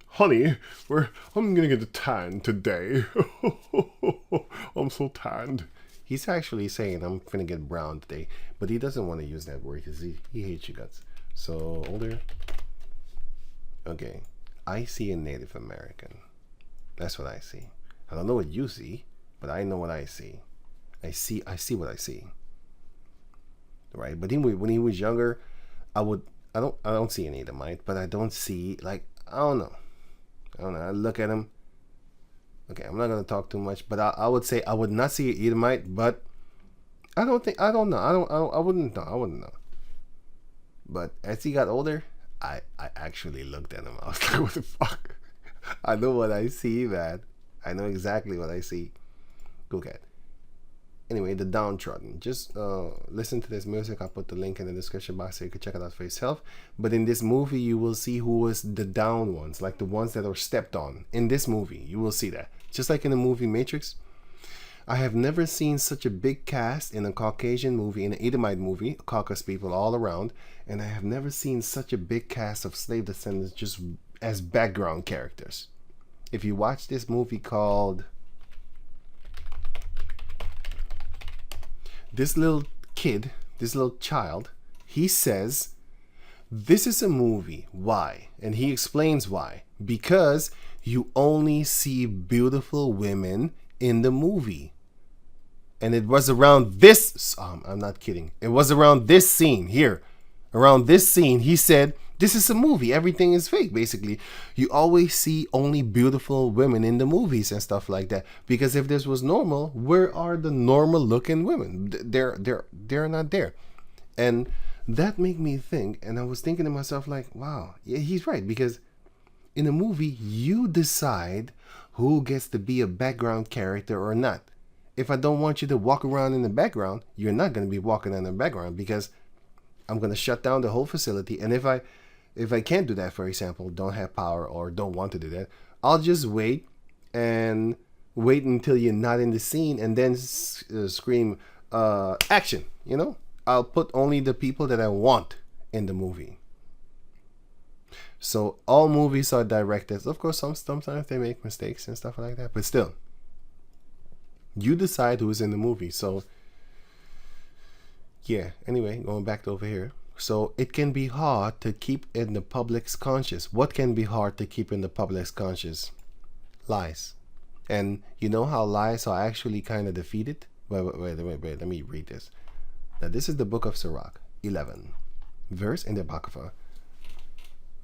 [SPEAKER 1] honey, I'm gonna get a tan today. I'm so tanned. He's actually saying I'm gonna get brown today, but he doesn't want to use that word because he hates you guts. So older. Okay, I see a Native American. That's what I see. I don't know what you see, but I know what I see. I see what I see. Right? But when he was younger, I don't see an Edomite, but I don't see, like, I don't know. I look at him. Okay, I'm not gonna talk too much, but I would say I would not see an Edomite, but I wouldn't know. But as he got older, I actually looked at him. I was like, what the fuck? I know what I see, man. I know exactly what I see. Look at. Anyway, the downtrodden. Just listen to this music. I'll put the link in the description box so you can check it out for yourself. But in this movie, you will see who was the down ones, like the ones that are stepped on. In this movie, you will see that. Just like in the movie Matrix, I have never seen such a big cast in a Caucasian movie, in an Edomite movie, Caucasus people all around, and I have never seen such a big cast of slave descendants just as background characters. If you watch this movie called... This little kid, this little child, he says, this is a movie. Why? And he explains why. Because you only see beautiful women in the movie. And it was around this, I'm not kidding. It was around this scene here. Around this scene, he said, this is a movie. Everything is fake, basically. You always see only beautiful women in the movies and stuff like that. Because if this was normal, where are the normal looking women? They're not there. And that made me think, and I was thinking to myself like, wow, yeah, he's right. Because in a movie, you decide who gets to be a background character or not. If I don't want you to walk around in the background, you're not going to be walking in the background, because I'm going to shut down the whole facility. And if I can't do that, for example, don't have power or don't want to do that, I'll just wait until you're not in the scene and then scream action. You know, I'll put only the people that I want in the movie. So all movies are directed. Of course, sometimes they make mistakes and stuff like that, but still, you decide who's in the movie. So yeah, anyway, going back to over here. So it can be hard to keep in the public's conscious. What can be hard to keep in the public's conscious? Lies. And you know how lies are actually kind of defeated? Wait, let me read this. Now this is the book of Sirach, 11. Verse in the Apocrypha.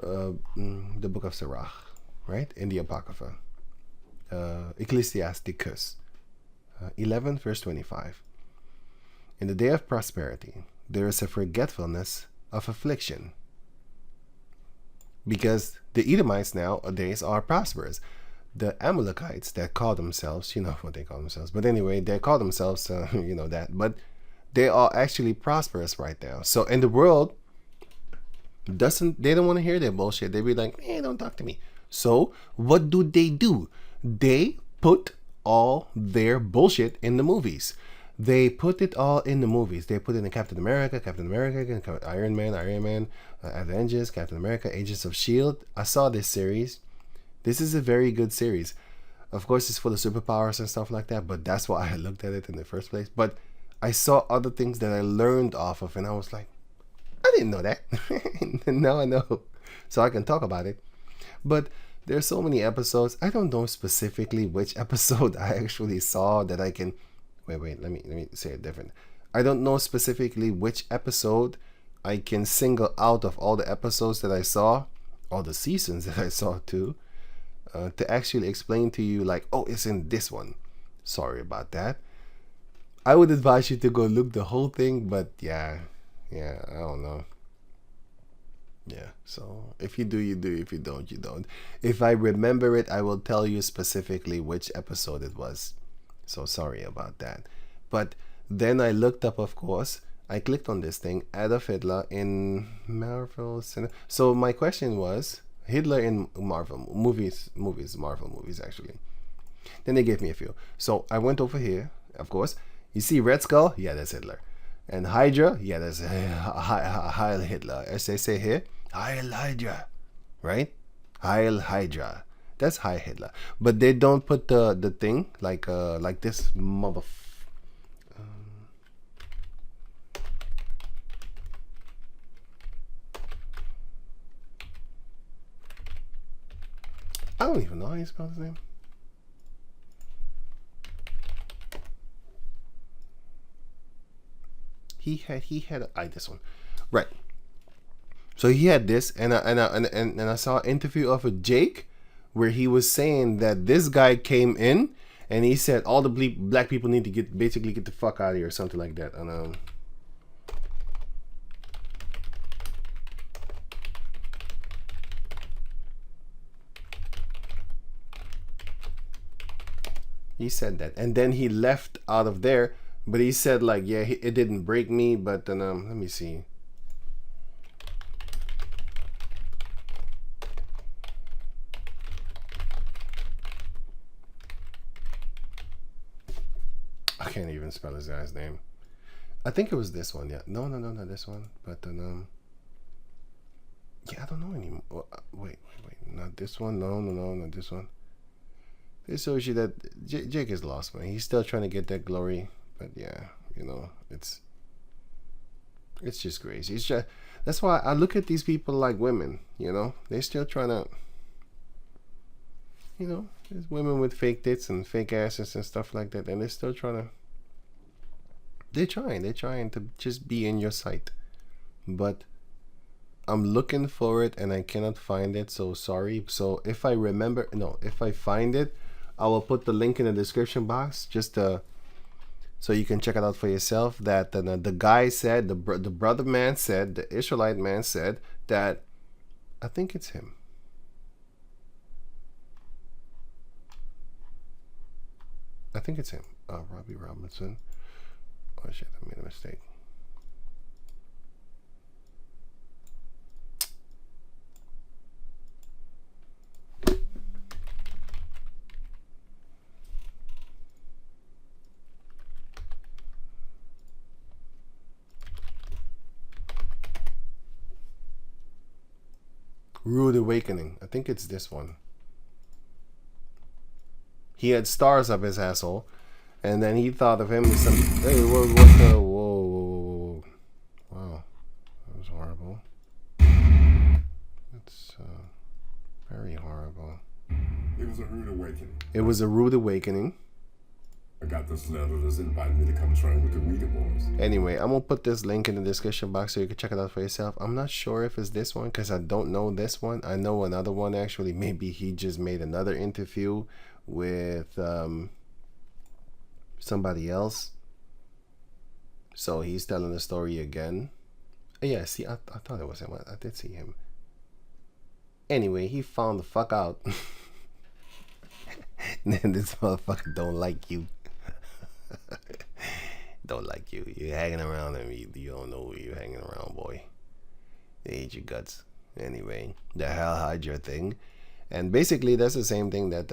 [SPEAKER 1] The book of Sirach, right? In the Apocrypha. Ecclesiasticus. 11 verse 25. In the day of prosperity, there is a forgetfulness of affliction. Because the Edomites nowadays are prosperous. The Amalekites that call themselves, you know what they call themselves, but anyway, they call themselves, you know that, but they are actually prosperous right now. So in the world, they don't want to hear their bullshit. They be like, hey, don't talk to me. So what do? They put all their bullshit in the movies. They put it all in the movies. They put it in Captain America, Iron Man, Avengers, Captain America, Agents of S.H.I.E.L.D. I saw this series. This is a very good series. Of course, it's full of superpowers and stuff like that, but that's why I looked at it in the first place. But I saw other things that I learned off of, and I was like, I didn't know that. And now I know. So I can talk about it. But there's so many episodes. I don't know specifically which episode I actually saw that I can... Wait, let me say it different. I don't know specifically which episode I can single out of all the episodes that I saw, all the seasons that I saw too, to actually explain to you like, oh, it's in this one. Sorry about that. I would advise you to go look the whole thing, but yeah, I don't know. Yeah, so if you do, you do. If you don't, you don't. If I remember it, I will tell you specifically which episode it was. So sorry about that. But then I looked up, of course, I clicked on this thing, Adolf Hitler in Marvel. So my question was, Hitler in Marvel movies actually. Then they gave me a few. So I went over here, of course. You see Red Skull? Yeah, that's Hitler. And Hydra? Yeah, that's Heil Hitler. As they say here, Heil Hydra. Right? Heil Hydra. That's Heil Hitler. But they don't put the thing like this mother. I don't even know how you spell his name. He had this one, right? So he had this, and I saw an interview of a Jake where he was saying that this guy came in and he said all the black people need to get the fuck out of here or something like that. And he said that, and then he left out of there. But he said like, yeah, it didn't break me. But then let me see. I can't even spell his guy's name. I think it was this one. Yeah. No, not this one. But then yeah, I don't know anymore. Wait. Not this one. No, not this one. This shows you that Jake is lost, man. He's still trying to get that glory, but yeah, you know, it's just crazy. It's just, that's why I look at these people like women. You know, they're still trying to, you know, there's women with fake tits and fake asses and stuff like that, and they're still trying to. They're trying to just be in your sight, but I'm looking for it and I cannot find it. So sorry. So if I remember, no, if I find it, I will put the link in the description box just so you can check it out for yourself. That the guy said, the brother man said, the Israelite man said that I think it's him. I think it's him. Robbie Robinson. Oh shit, I made a mistake. Rude Awakening. I think it's this one. He had stars up his asshole, and then he thought of him as some. Hey, what the? Whoa. Wow, that was horrible. That's very horrible.
[SPEAKER 5] It was a rude awakening.
[SPEAKER 1] It was a rude awakening.
[SPEAKER 5] I got this letter that's inviting me to come train with the Reader Boys.
[SPEAKER 1] Anyway, I'm gonna put this link in the description box so you can check it out for yourself. I'm not sure if it's this one because I don't know this one. I know another one actually. Maybe he just made another interview with somebody else. So he's telling the story again. Yeah, see, I thought it was him. I did see him. Anyway, he found the fuck out. Then this motherfucker don't like you. Don't like you. You're hanging around and you don't know who you're hanging around, boy. They hate your guts. Anyway, the Hell Hydra thing. And basically that's the same thing that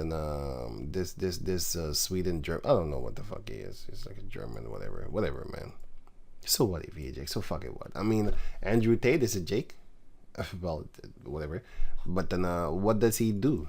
[SPEAKER 1] this Sweden German, I don't know what the fuck he is. He's like a German, whatever, man. So what if he a Jake? So fuck it, what? I mean, Andrew Tate is a Jake. Well, whatever. But then what does he do?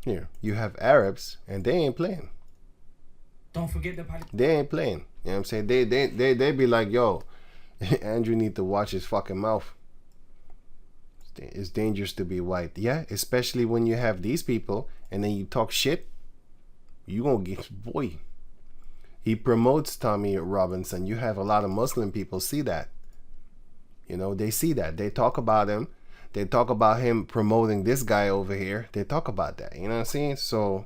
[SPEAKER 1] Here, you have Arabs, and they ain't playing.
[SPEAKER 6] Don't forget the
[SPEAKER 1] They ain't playing. You know what I'm saying? They be like, yo, Andrew need to watch his fucking mouth. It's dangerous to be white. Yeah, especially when you have these people, and then you talk shit. You gonna get, boy. He promotes Tommy Robinson. You have a lot of Muslim people see that. You know, they see that. They talk about him. They talk about him promoting this guy over here. They talk about that. You know what I'm saying? So,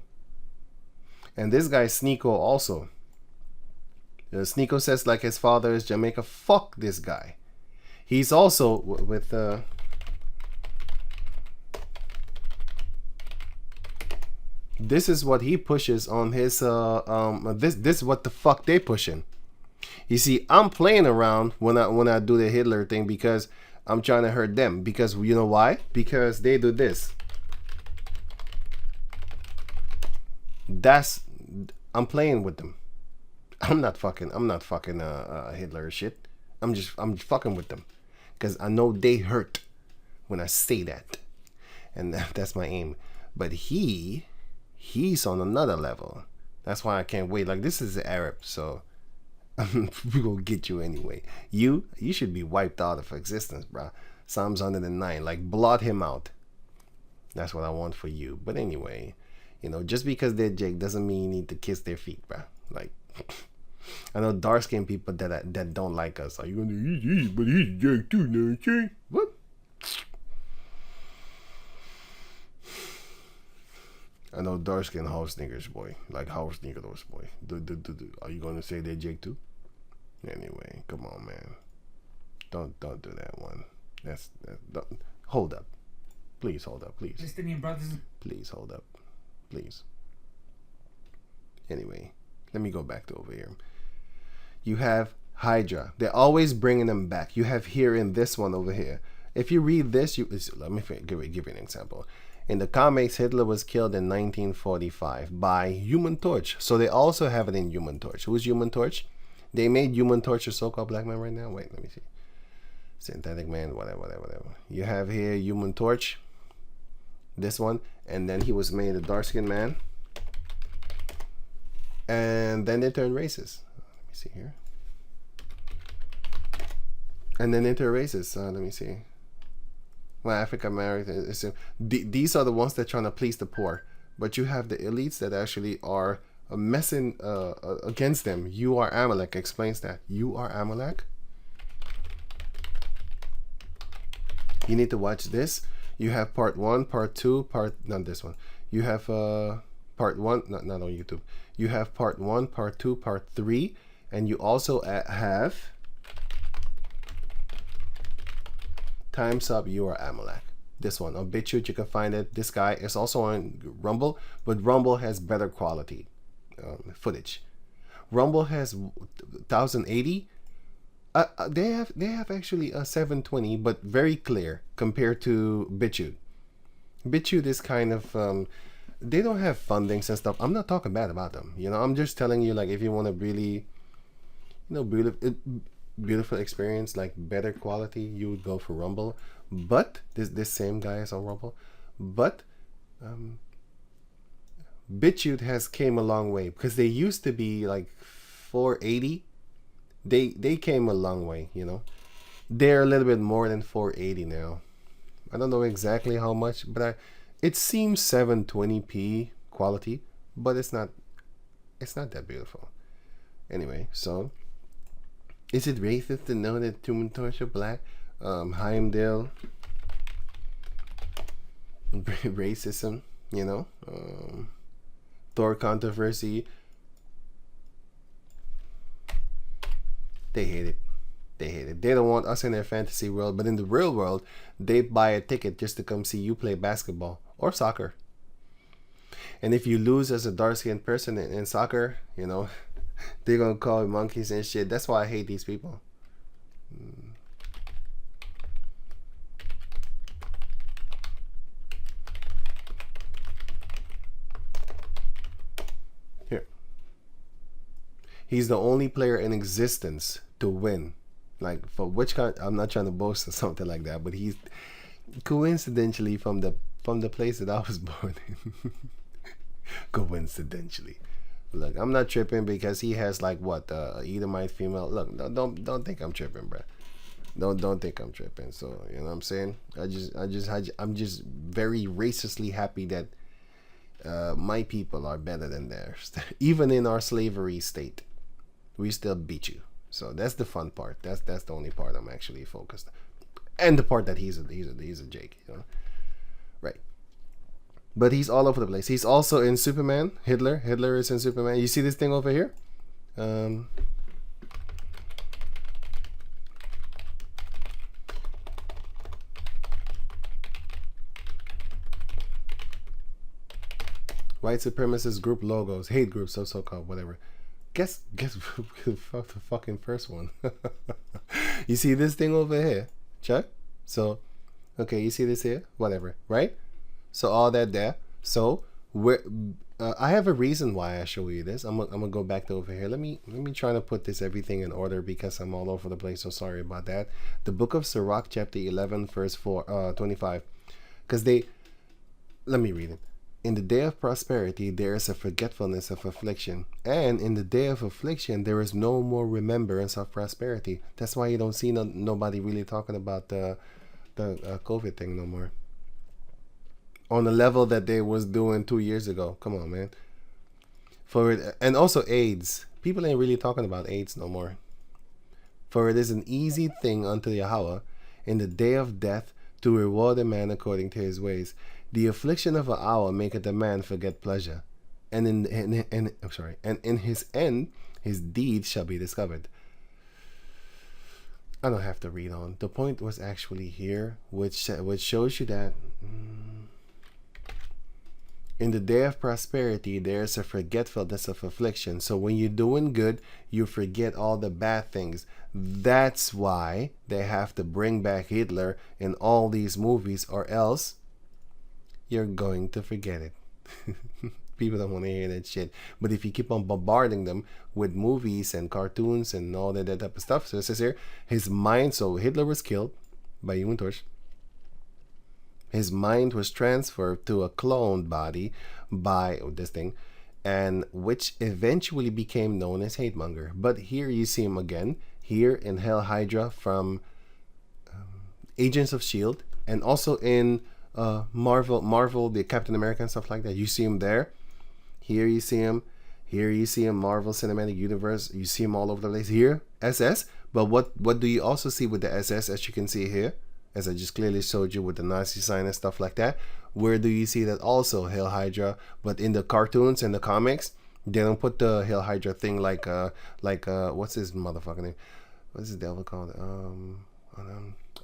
[SPEAKER 1] and this guy Sneeko also. Sneeko says like his father is Jamaica. Fuck this guy. He's also with this is what he pushes on his this is what the fuck they pushing. You see, I'm playing around when I do the Hitler thing because I'm trying to hurt them. Because you know why? Because they do this. I'm playing with them. I'm not fucking Hitler shit. I'm fucking with them because I know they hurt when I say that, and that's my aim. But he's on another level. That's why I can't wait. Like, this is Arab, so we gonna get you anyway. You should be wiped out of existence, bro. Psalms 109, like, blot him out. That's what I want for you. But anyway, you know, just because they're Jake doesn't mean you need to kiss their feet, bro. Like, I know dark skinned people that don't like us. Are you gonna eat? But he's Jake too, know what I'm saying? What? I know dark skinned house sneakers, boy. Like house sneakers, boy. Are you gonna say they're Jake too? Anyway, come on, man. Don't do that one. Hold up. Please hold up, please.
[SPEAKER 6] Palestinian brothers.
[SPEAKER 1] Please hold up. Please. Anyway, Let me go back to over here. You have Hydra. They're always bringing them back. You have here in this one over here. If you read this, let me give you an example. In the comics, Hitler was killed in 1945 by Human Torch. So they also have it in Human Torch. Who's Human Torch? They made Human Torch a so-called black man right now. Wait, let me see. Synthetic man, whatever. You have here Human Torch. This one. And then he was made a dark-skinned man. And then they turned racist. Let me see here. And then they turned racist. Let me see. Well, African Americans. These are the ones that are trying to please the poor. But you have the elites that actually are messing against them. You are Amalek explains that. You are Amalek. You need to watch this. You have part 1, part 2, not this one. You have part 1, not on YouTube. You have part 1, part 2, part 3, and you also have Time's Up, You Are Amalek. This one on BitChute, you can find it. This guy is also on Rumble, but Rumble has better quality footage. Rumble has 1080. They have actually a 720, but very clear compared to BitChute. BitChute is kind of they don't have fundings and stuff. I'm not talking bad about them. You know, I'm just telling you, like, if you want a really, beautiful experience, like better quality, you would go for Rumble. But this same guy is on Rumble. But BitChute has came a long way because they used to be like 480. They came a long way, you know. They're a little bit more than 480 now. I don't know exactly how much, but it seems 720p quality, but it's not that beautiful. Anyway, so is it racist to know that Human Torch are black? Heimdall, racism, you know. Thor controversy. They hate it. They don't want us in their fantasy world, but in the real world, they buy a ticket just to come see you play basketball or soccer. And if you lose as a dark-skinned person in soccer, you know, they're gonna call you monkeys and shit. That's why I hate these people. Here. He's the only player in existence to win. Like, for which kind? I'm not trying to boast or something like that, but he's coincidentally from the place that I was born in. Coincidentally. Look, I'm not tripping because he has like what Edomite female. Look, don't think I'm tripping, bro. Don't think I'm tripping. So you know what I'm saying? I'm just very racistly happy that my people are better than theirs. Even in our slavery state, we still beat you. So that's the fun part. That's the only part I'm actually focused on. And the part that he's a Jake, you know, right? But he's all over the place. He's also in Superman. Hitler is in Superman. You see this thing over here? White supremacist group logos, hate groups, so-called, whatever. Guess the fucking first one. You see this thing over here, Chuck? So, okay, you see this here? Whatever, right? So all that there. So I have a reason why I show you this. I'm gonna go back to over here. Let me try to put this everything in order because I'm all over the place. So sorry about that. The book of Sirach, chapter 11, verse 25. Because let me read it. In the day of prosperity, there is a forgetfulness of affliction. And in the day of affliction, there is no more remembrance of prosperity. That's why you don't see nobody really talking about the COVID thing no more. On the level that they was doing 2 years ago. Come on, man. And also AIDS. People ain't really talking about AIDS no more. For it is an easy thing unto Yahweh in the day of death to reward a man according to his ways. The affliction of an hour maketh a man forget pleasure, and in his end his deeds shall be discovered. I don't have to read on. The point was actually here, which shows you that In the day of prosperity, there's a forgetfulness of affliction. So when you're doing good, you forget all the bad things. That's why they have to bring back Hitler in all these movies, or else you're going to forget it. People don't want to hear that shit. But if you keep on bombarding them with movies and cartoons and all that type of stuff, so it says here, his mind, so Hitler was killed by Human Torch. His mind was transferred to a cloned body by this thing, and which eventually became known as Hatemonger. But here you see him again, here in Hell Hydra from Agents of S.H.I.E.L.D. and also in Marvel, the Captain America and stuff like that. You see him there. Here you see him. Here you see him, Marvel Cinematic Universe. You see him all over the place. Here, SS. But what do you also see with the SS, as you can see here? As I just clearly showed you with the Nazi sign and stuff like that. Where do you see that also? Hail Hydra. But in the cartoons and the comics, they don't put the Hail Hydra thing like what's his motherfucking name? What's the devil called?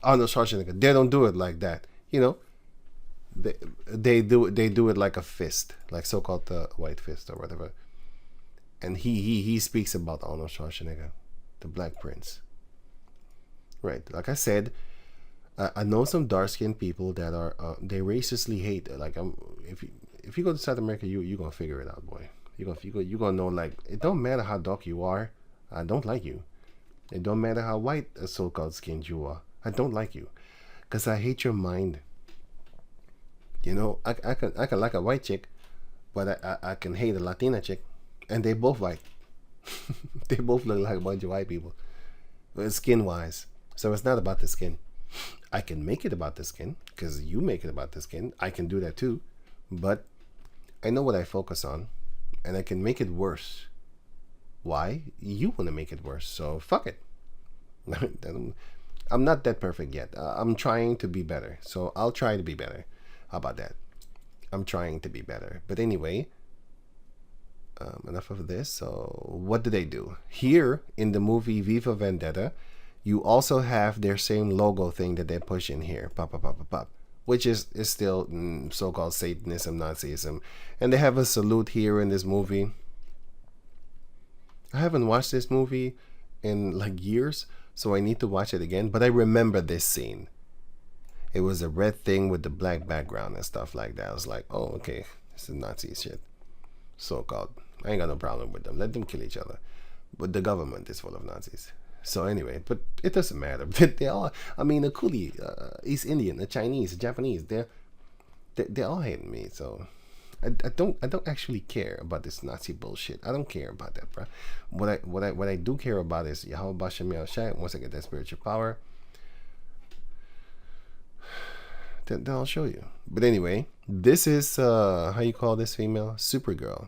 [SPEAKER 1] Arnold Schwarzenegger. They don't do it like that. You know, they do it like a fist, like so-called white fist or whatever. And he speaks about Arnold Schwarzenegger, the Black Prince. Right. Like I said, I know some dark-skinned people that are they racistly hate. Like if you go to South America, you gonna figure it out, boy. You gonna know, like, it don't matter how dark you are, I don't like you. It don't matter how white so-called skinned you are, I don't like you, cause I hate your mind. You know, I can like a white chick, but I can hate a Latina chick, and they both white. They both look like a bunch of white people, skin wise. So it's not about the skin. I can make it about the skin because you make it about the skin. I can do that too, but I know what I focus on, and I can make it worse. Why? You want to make it worse, so fuck it. I'm not that perfect yet. I'm trying to be better, so I'll try to be better. How about that? I'm trying to be better. But anyway, enough of this. So what do they do? Here in the movie Viva Vendetta, you also have their same logo thing that they push in here, pop, pop, pop, pop, pop, which is still so-called Satanism, Nazism. And they have a salute here in this movie. I haven't watched this movie in like years, so I need to watch it again. But I remember this scene. It was a red thing with the black background and stuff like that. I was like, oh, okay, this is Nazi shit. So-called. I ain't got no problem with them. Let them kill each other. But the government is full of Nazis. So anyway, but it doesn't matter. They all, I mean, a coolie, East Indian, a Chinese, a Japanese, they all hate me. So I don't actually care about this Nazi bullshit. I don't care about that, bro. What I do care about is Yahweh Bashem Yahushai. Once I get that spiritual power, then I'll show you. But anyway, this is how you call this female? Supergirl.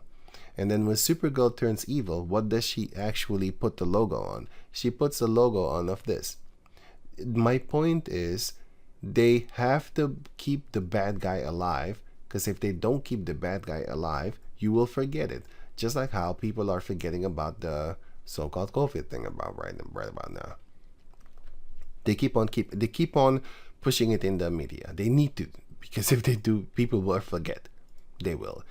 [SPEAKER 1] And then when Supergirl turns evil, what does she actually put the logo on? She puts the logo on of this. My point is, they have to keep the bad guy alive, because if they don't keep the bad guy alive, you will forget it. Just like how people are forgetting about the so-called COVID thing right about now. They keep on pushing it in the media. They need to, because if they do, people will forget. They will.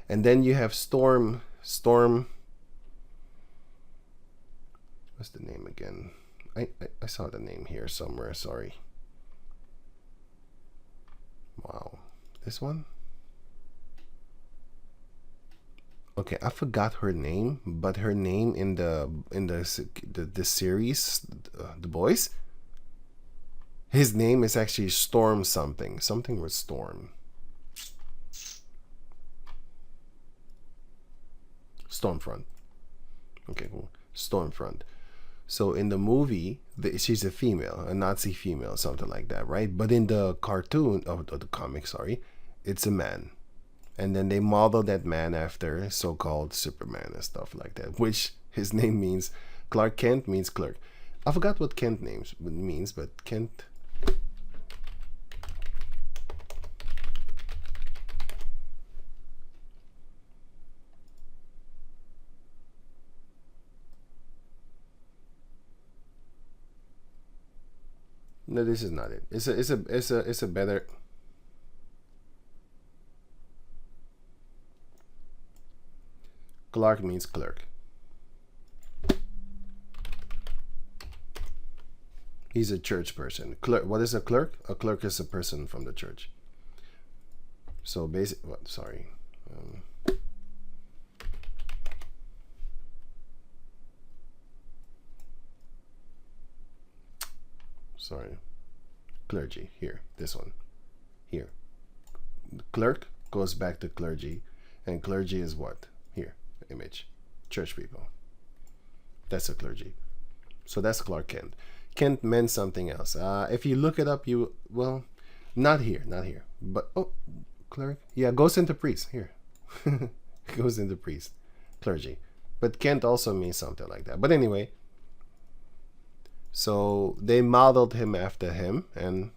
[SPEAKER 1] And then you have Storm. What's the name again? I saw the name here somewhere. Sorry. Wow, this one. Okay, I forgot her name, but her name in the series, The Boys. His name is actually Storm something. Something with Storm. Stormfront. Okay, cool. Stormfront. So in the movie, she's a female, a Nazi female, something like that, right? But in the cartoon, or the comic, sorry, it's a man. And then they model that man after so-called Superman and stuff like that, which his name means, Clark Kent means clerk. I forgot what Kent means, but Kent... No, this is not it. It's a better. Clark means clerk. He's a church person. Clerk. What is a clerk? A clerk is a person from the church. So basic. What? Sorry. Sorry. Clergy. Here. This one. Here. Clerk goes back to clergy, and clergy is what? Here. Image. Church people. That's a clergy. So that's Clark Kent. Kent meant something else. If you look it up, not here, but clerk, yeah, goes into priest here. Goes into priest, clergy, but Kent also means something like that. But anyway, so they modeled him after him, and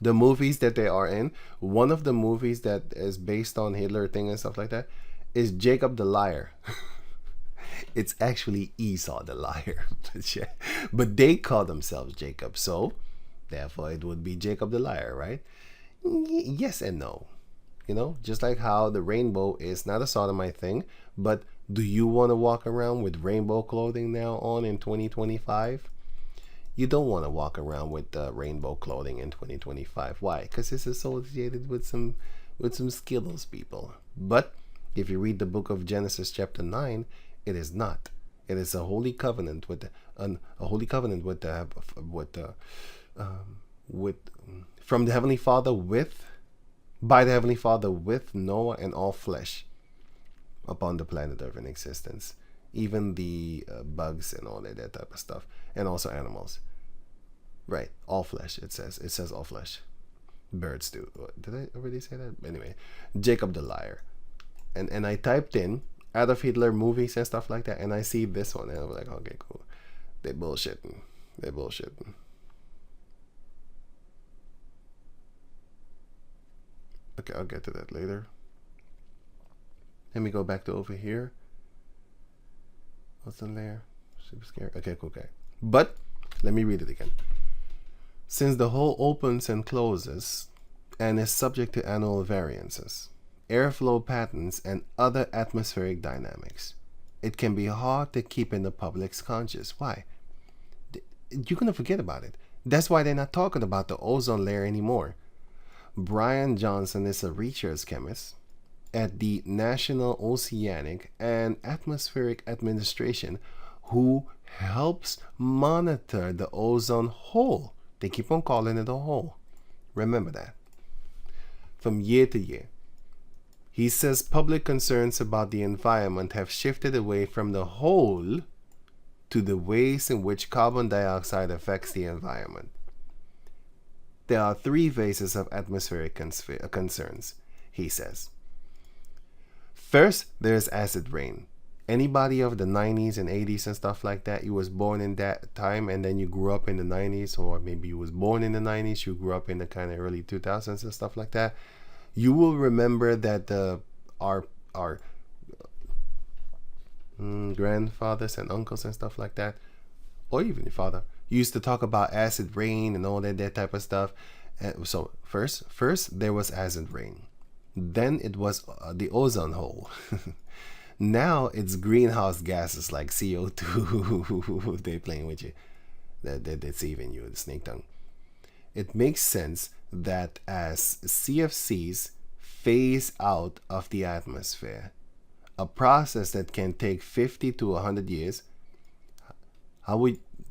[SPEAKER 1] the movies that they are in, one of the movies that is based on Hitler thing and stuff like that is Jacob the Liar. It's actually Esau the liar. But they call themselves Jacob, so therefore it would be Jacob the liar, right? Yes and no. You know, just like how the rainbow is not a sodomite thing, but do you want to walk around with rainbow clothing now on in 2025? You don't want to walk around with rainbow clothing in 2025. Why? Because it's associated with some Skittles people. But if you read the book of Genesis chapter 9, it is not. It is a holy covenant with from the Heavenly Father by the Heavenly Father with Noah and all flesh upon the planet Earth in existence, even the bugs and all that type of stuff, and also animals. Right, all flesh. It says all flesh. Birds too. Did I already say that? Anyway, Jacob the liar, and I typed in Adolf Hitler movies and stuff like that, and I see this one, and I'm like, okay, cool. They're bullshitting. Okay, I'll get to that later. Let me go back to over here. What's in there? Super scary. Okay, cool, okay. But let me read it again. Since the hole opens and closes and is subject to annual variances, airflow patterns, and other atmospheric dynamics, it can be hard to keep in the public's conscious. Why? You're going to forget about it. That's why they're not talking about the ozone layer anymore. Brian Johnson is a research chemist at the National Oceanic and Atmospheric Administration who helps monitor the ozone hole. They keep on calling it a hole. Remember that. From year to year. He says public concerns about the environment have shifted away from the hole to the ways in which carbon dioxide affects the environment. There are three phases of atmospheric concerns, he says. First, there's acid rain. Anybody of the 90s and 80s and stuff like that, you was born in that time and then you grew up in the 90s, or maybe you was born in the 90s, you grew up in the kind of early 2000s and stuff like that, you will remember that our grandfathers and uncles and stuff like that, or even your father, used to talk about acid rain and all that type of stuff. And so first there was acid rain. Then it was the ozone hole. Now it's greenhouse gases like CO2. They're playing with you. They're deceiving you, the snake tongue. It makes sense that as CFCs phase out of the atmosphere, a process that can take 50 to 100 years,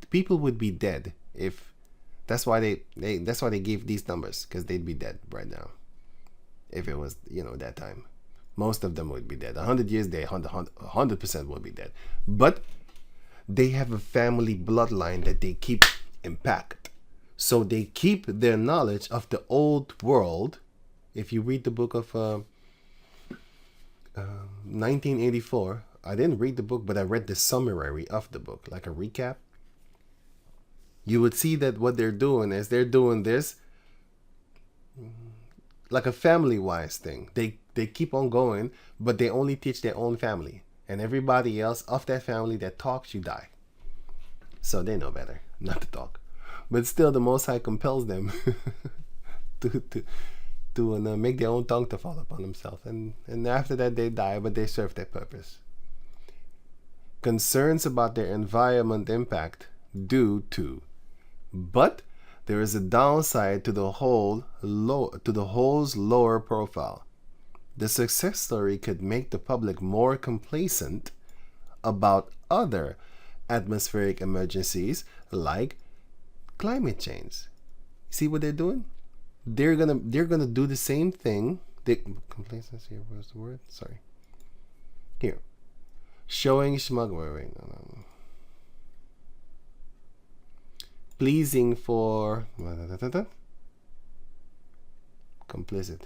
[SPEAKER 1] people would be dead if that's why they gave these numbers, because they'd be dead right now if it was that time. Most of them would be dead. 100 years, they 100% will be dead. But they have a family bloodline that they keep intact. So they keep their knowledge of the old world. If you read the book of 1984, I didn't read the book, but I read the summary of the book, like a recap. You would see that what they're doing is they're doing this like a family-wise thing. They keep on going, but they only teach their own family. And everybody else of that family that talks, you die. So they know better not to talk. But still, the Most High compels them to to and make their own tongue to fall upon themselves. And after that, they die, but they serve their purpose. Concerns about their environment impact due to. But there is a downside to the hole's lower profile. The success story could make the public more complacent about other atmospheric emergencies like climate change. See what they're doing? They're gonna do the same thing. Complacency. Where's the word? Sorry. Here, showing smug. Wait. No. Pleasing for complicit.